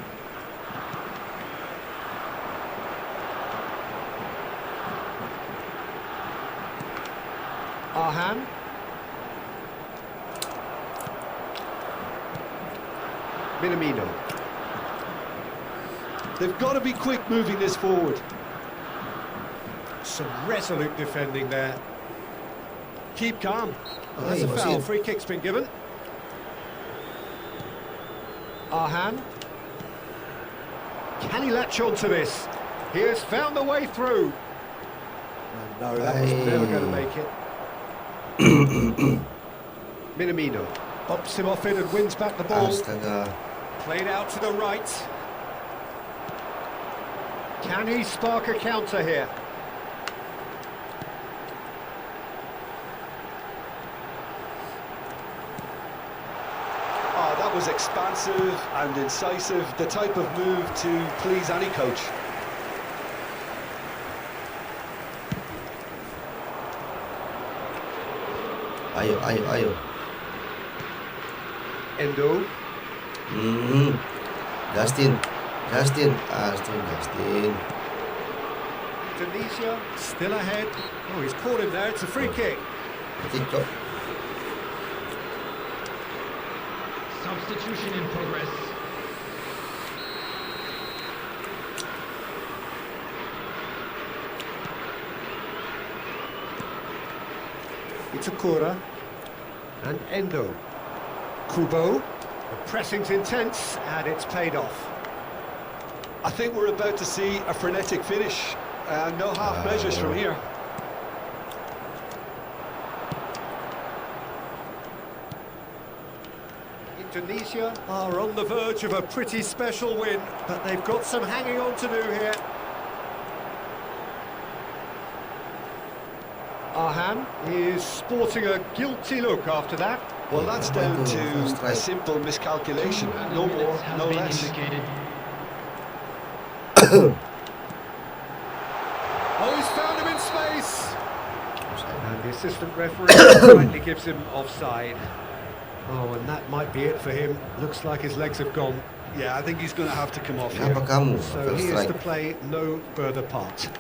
Arhan. Minamino. They've got to be quick moving this forward. Some resolute defending there. Keep calm. Well, that's a what's foul. it? Free kick's been given. Arhan. Can he latch on to this? He has found the way through. Oh, no, that was never going to make it. Minamino bops him off it and wins back the ball. Astaga. Played out to the right. Can he spark a counter here? Oh, that was expansive and incisive, the type of move to please any coach. Ayo. Endo. Justin. Justin. Indonesia still ahead. Oh, he's caught him there. It's a free kick. TikTok. Substitution in progress. Itakura and Endo. Kubo. The pressing's intense and it's paid off. I think we're about to see a frenetic finish. No half measures from here. Indonesia are on the verge of a pretty special win, but they've got some hanging on to do here. Arhan is sporting a guilty look after that. Well, that's down to a simple miscalculation. No more, no less. Oh, he's found him in space. And the assistant referee rightly gives him offside. Oh, and that might be it for him. Looks like his legs have gone. Yeah, I think he's going to have to come off here. Kenapa kamu? So Rafael he is strike. to play no further part.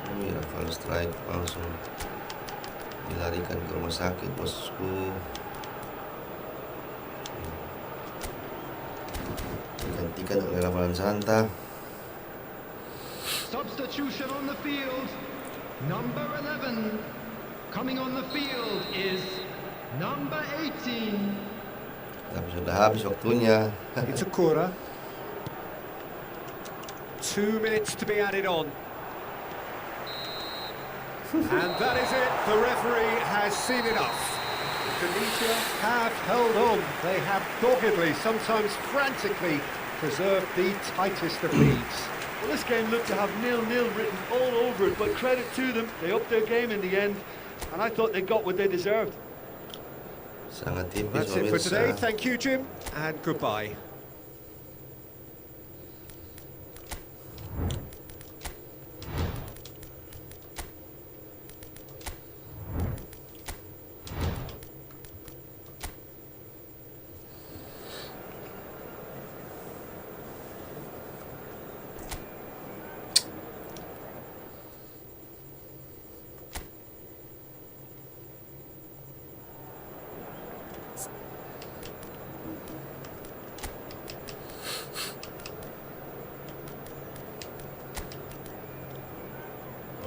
Rafael strike langsung dilarikan ke rumah sakit, bosku. Digantikan oleh Rafael Santa. Substitution on the field. Number 11. Coming on the field is number 18. Tapi sudah habis waktunya. It's a Kura. 2 minutes to be added on. And that is it. The referee has seen enough. Indonesia have held on. They have doggedly, sometimes frantically, preserved the tightest of leads. Well, this game looked to have 0-0 written all over it, but credit to them. They upped their game in the end, and I thought they got what they deserved. Sangat tipis, That's it for pemirsa. today. Thank you, Jim, and goodbye.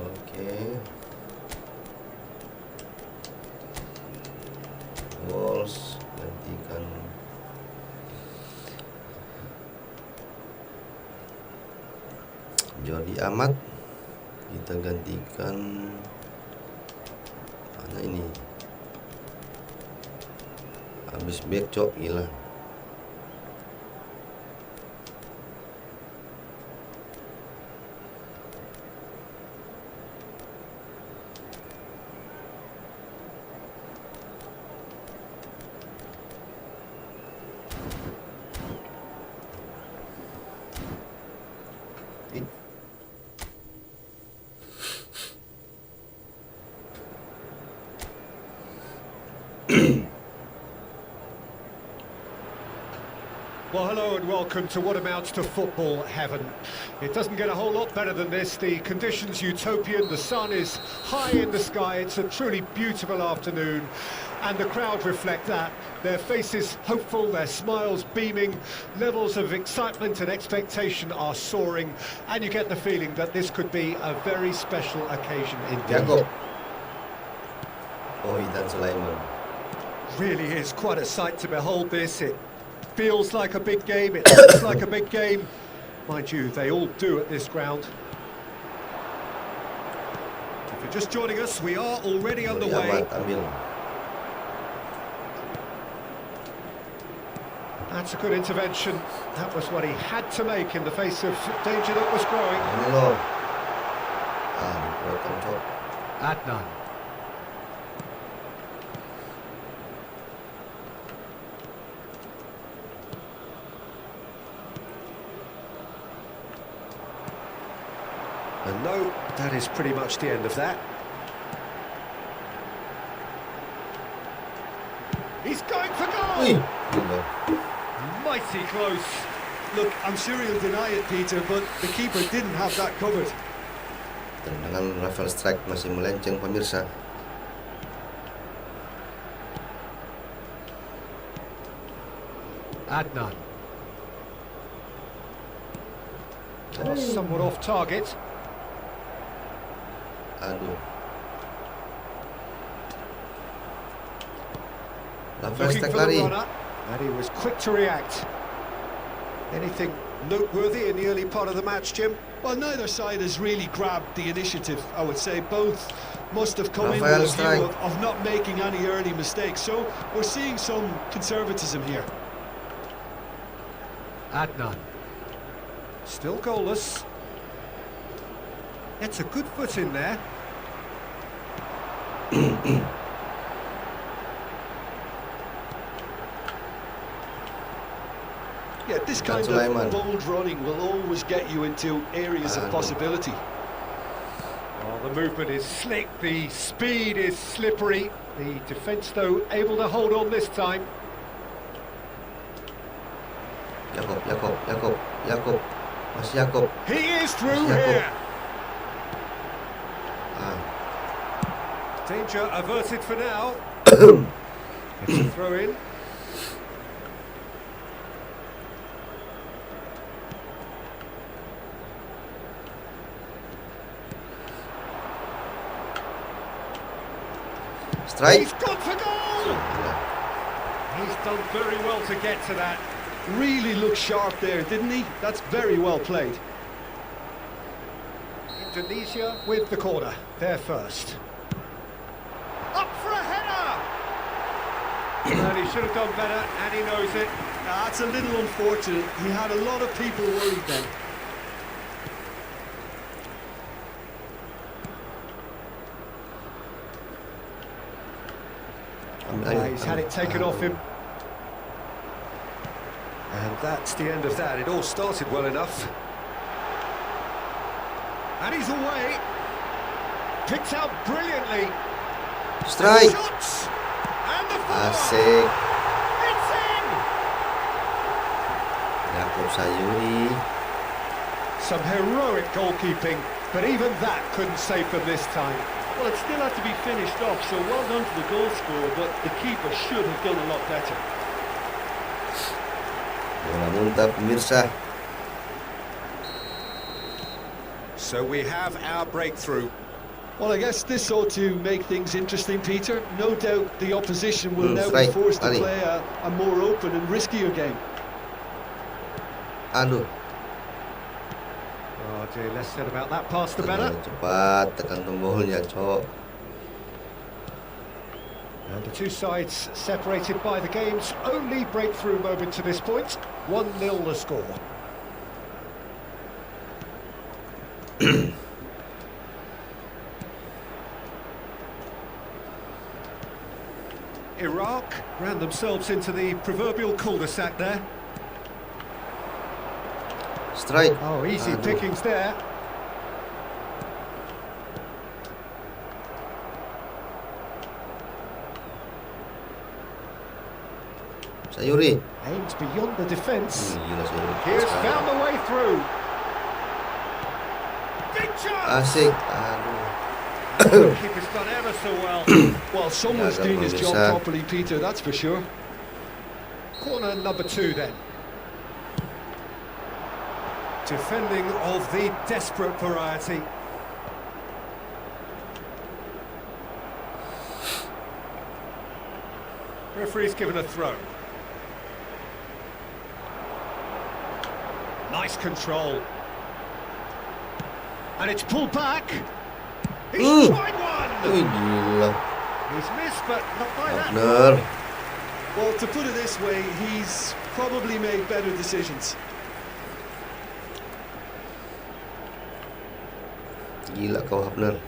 Oke. Walls gantikan Jordi Amat. Kita gantikan mana ini? Habis back cok gila. Well, hello and welcome to what amounts to football heaven. It doesn't get a whole lot better than this. The conditions utopian, the sun is high in the sky, it's a truly beautiful afternoon, and the crowd reflect that. Their faces hopeful, their smiles beaming, levels of excitement and expectation are soaring, and you get the feeling that this could be a very special occasion indeed. Jago. Oh, Ethan Sulaiman. Really is quite a sight to behold this. It feels like a big game, it looks like a big game. Mind you, they all do at this ground. If you're just joining us, we are already Jordi underway. Amat ambil. That's a good intervention. That was what he had to make in the face of danger that was growing. Ini loh. Dipotong cok. Adnan. And no, that is pretty much the end of that. He's going for goal! Wih, gila. Mighty close. Look, I'm sure he'll deny it, Peter, but the keeper didn't have that covered. Tendangan Rafael strike masih melenceng, pemirsa. Adnan. Somewhat off target. Aduh. Rafael Looking strike for the lari. runner, and he was quick to react. Anything noteworthy in the early part of the match, Jim? Well, neither side has really grabbed the initiative, I would say. Both must have come in Rafael with a view strike. of not making any early mistakes. So we're seeing some conservatism here. Adnan. Still goalless. It's a good foot in there. Yeah, this kind of bold running will always get you into areas of possibility. Oh, the movement is slick, the speed is slippery. The defence, though, able to hold on this time. Jakob. Mas Jakob. He is through here. Danger averted for now. It's a throw in. Strike. He's gone for goal! He's done very well to get to that. Really looked sharp there, didn't he? That's very well played. Indonesia with the corner. They're first. Up for a header! And he should have done better, and he knows it. That's a little unfortunate. He had a lot of people worried then. He's had it taken off him. And that's the end of that. It all started well enough. And he's away. Picked out brilliantly. Strike. Shots! And the follow-up. Asik. It's in! Jakob Sayuri. Some heroic goalkeeping, but even that couldn't save them this time. Well, it still had to be finished off, so well done to the goal scorer, but the keeper should have done a lot better. Bola muntah pemirsa. So we have our breakthrough. Well, I guess this ought to make things interesting, Peter. No doubt the opposition will now be strike. forced to Ali. play a more open and riskier game. Aduh. Oh dear, less said about that pass, the better. Cepat tekan tombolnya, Cok. And the two sides separated by the game's only breakthrough moment to this point. 1-0 the score. Iraq ran themselves into the proverbial cul-de-sac there. Strike. Oh, easy Aduh. pickings there. Sayuri. Aims beyond the defence. Gila Sayuri. Here's found the way through. Big chance! Asik. Aduh. The keeper's done ever so well. Well, someone's Yeah, doing his job pemirsa. properly, Peter, that's for sure. Corner number 2 then. Defending of the desperate variety. Referee's given a throw. Nice control. And it's pulled back. He's tried one! Wih, gila. He's missed, but not by that. Bener. Well, to put it this way, he's probably made better decisions. Gila kau, Hafner.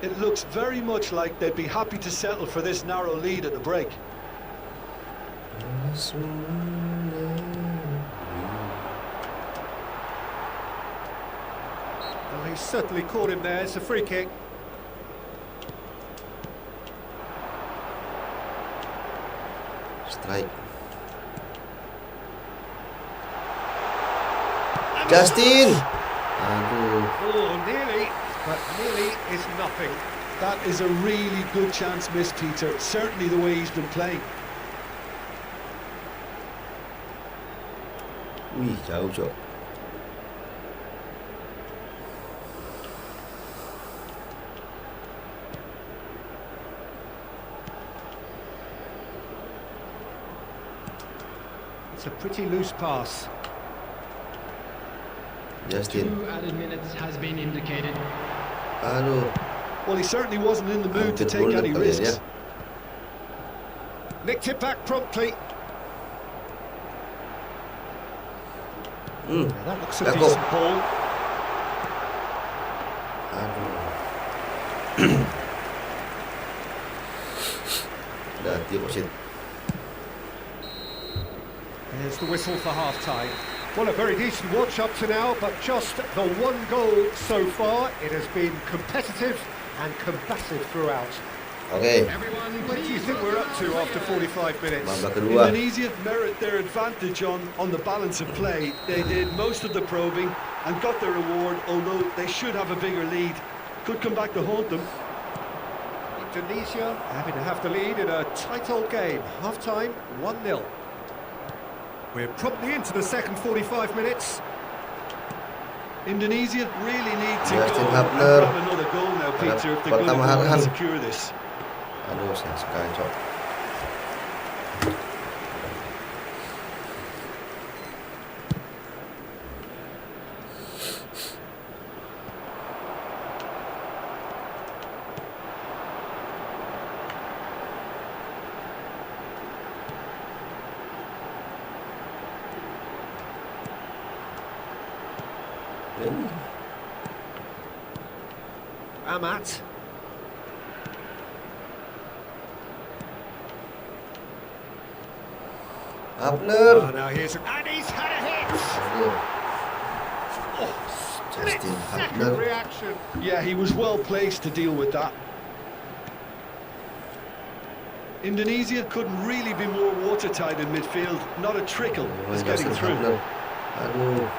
It looks very much like they'd be happy to settle for this narrow lead at the break. Well, he's certainly caught him there. It's a free kick. Strike. Justin. Aduh. Oh, nearly, but nearly is nothing. That is a really good chance missed, Peter. Certainly the way he's been playing. Wih, jauh, Cok. It's a pretty loose pass. Justin. 2 added minutes has been indicated. Aduh. Well, he certainly wasn't in the mood to Hampir take golden any kali ya. risks. Nicked it back promptly. Now that looks a Let's go. decent ball. Aduh. Ganti wasit. There's the whistle for half-time. Well, a very decent watch up to now, but just the one goal so far. It has been competitive and combative throughout. Oke. What do you think we're up to after 45 minutes? Babak kedua. Indonesia merit their advantage on the balance of play. They did most of the probing and got their reward, although they should have a bigger lead. Could come back to haunt them. Indonesia having to have the lead in a tight old game. Half-time, 1-0. We're promptly into the second 45 minutes. Indonesia really need to Yes, go Tim and Hapner. grab another goal now, Peter, if they're going to go Pertama and Harhan. secure this. Aduh, sayang sekali, Cok. Amat. Hapner. Oh, now here's and he's had a hit! Aduh. Oh, Justin split-second Hapner. reaction. Yeah, he was well placed to deal with that. Indonesia couldn't really be more watertight in midfield. Not a trickle is getting Justin through. Hapner. Aduh.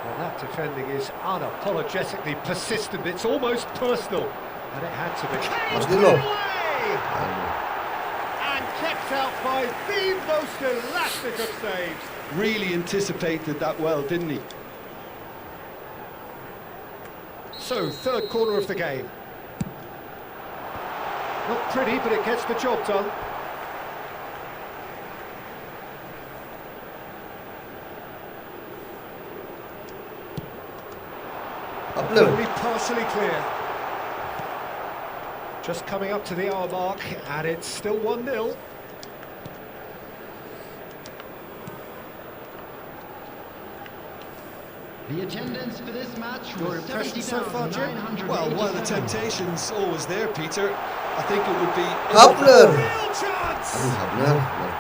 Well, that defending is unapologetically persistent. It's almost personal. And it had to be. Mas Put Dino. away! Aduh. And kept out by the most elastic of saves. Really anticipated that well, didn't he? So, third corner of the game. Not pretty, but it gets the job done. Hapner. Only partially clear. Just coming up to the hour mark, and it's still 1-0. The attendance for this match Your was impression so far, Jim? 70,987. Well, while the temptation's always there, Peter, I think it would be... Hapner. Real chance! Aduh, Hapner.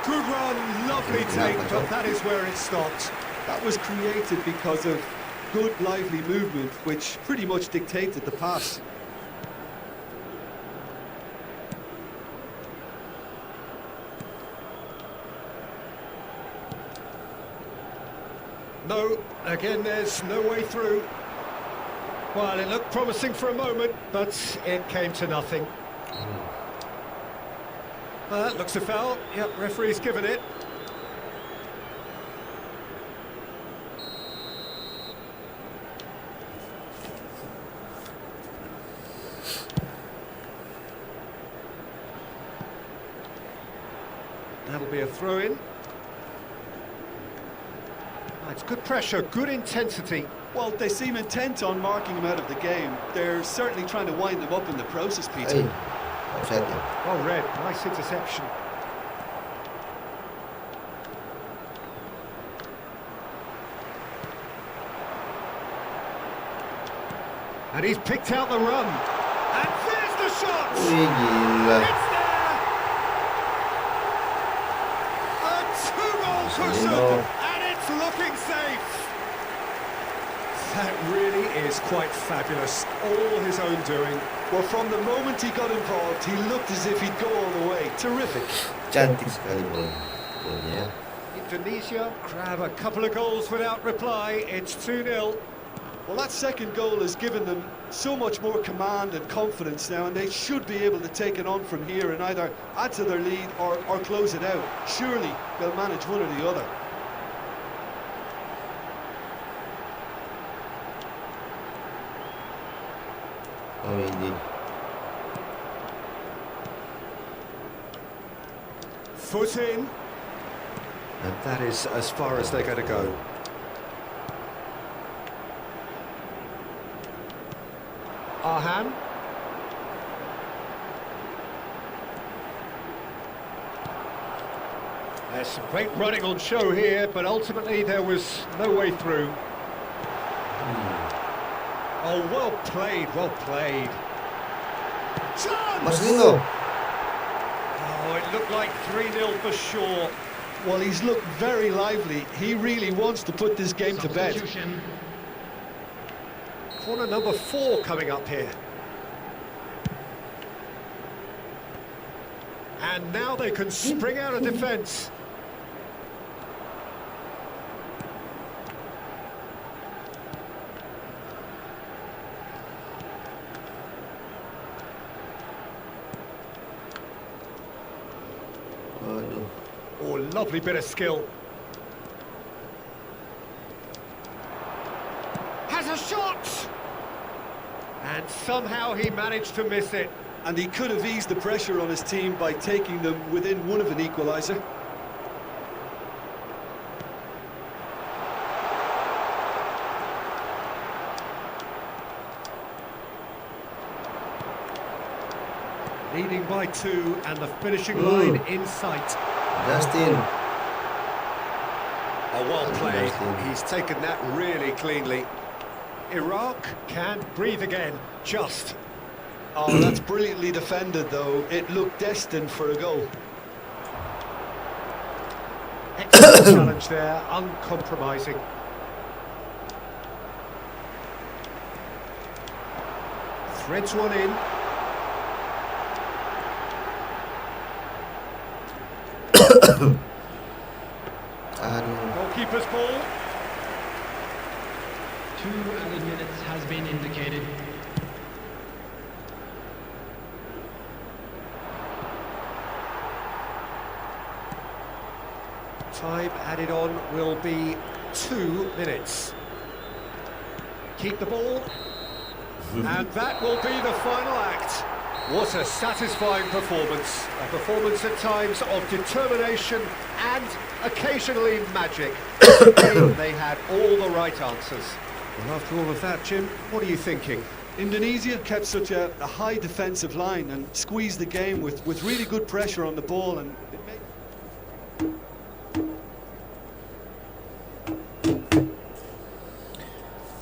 Good run, lovely take, but that is where it stopped. That was created because of good, lively movement, which pretty much dictated the pass. No, again, there's no way through. Well, it looked promising for a moment, but it came to nothing. That looks a foul. Yep, referee's given it. That'll be a throw-in. It's good pressure, good intensity. Well, they seem intent on marking him out of the game. They're certainly trying to wind him up in the process, Peter. Hey. Offside ya. Well read, nice interception. And he's picked out the run. And there's the shot! Wih, gila. It's there! A two-goal cushion, and it's looking safe. That really is quite fabulous. All his own doing. Well, from the moment he got involved, he looked as if he'd go all the way. Terrific. Cantik sekali golnya. Indonesia grab a couple of goals without reply. It's 2-0. Well, that second goal has given them so much more command and confidence now, and they should be able to take it on from here and either add to their lead or close it out. Surely they'll manage one or the other. Oh, ini. Foot in. And that is as far as they're going to go. Arhan. There's some great running on show here, but ultimately there was no way through. Oh, well played, well played. Marcelino. Oh, it looked like 3-0 for sure. Well, he's looked very lively. He really wants to put this game to bed. Substitution. Corner number 4 coming up here. And now they can spring out of defence. Waduh. Oh, lovely bit of skill. Has a shot! And somehow he managed to miss it. And he could have eased the pressure on his team by taking them within one of an equaliser. Leading by 2 and the finishing line in sight. Justin. Oh, well played. Justin. He's taken that really cleanly. Iraq can breathe again, just. Oh, that's brilliantly defended, though. It looked destined for a goal. Excellent challenge there, uncompromising. Threads one in. Aduh. Goalkeeper's ball. 2 added minutes has been indicated. Time added on will be 2 minutes. Keep the ball. And that will be the final act. What a satisfying performance. A performance at times of determination and occasionally magic. Again, they had all the right answers. Well, after all of that, Jim, what are you thinking? Indonesia kept such a high defensive line and squeezed the game with really good pressure on the ball, and it made...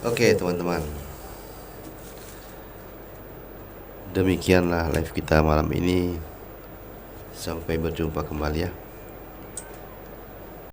Oke, teman-teman. Demikianlah live kita malam ini. Sampai berjumpa kembali ya.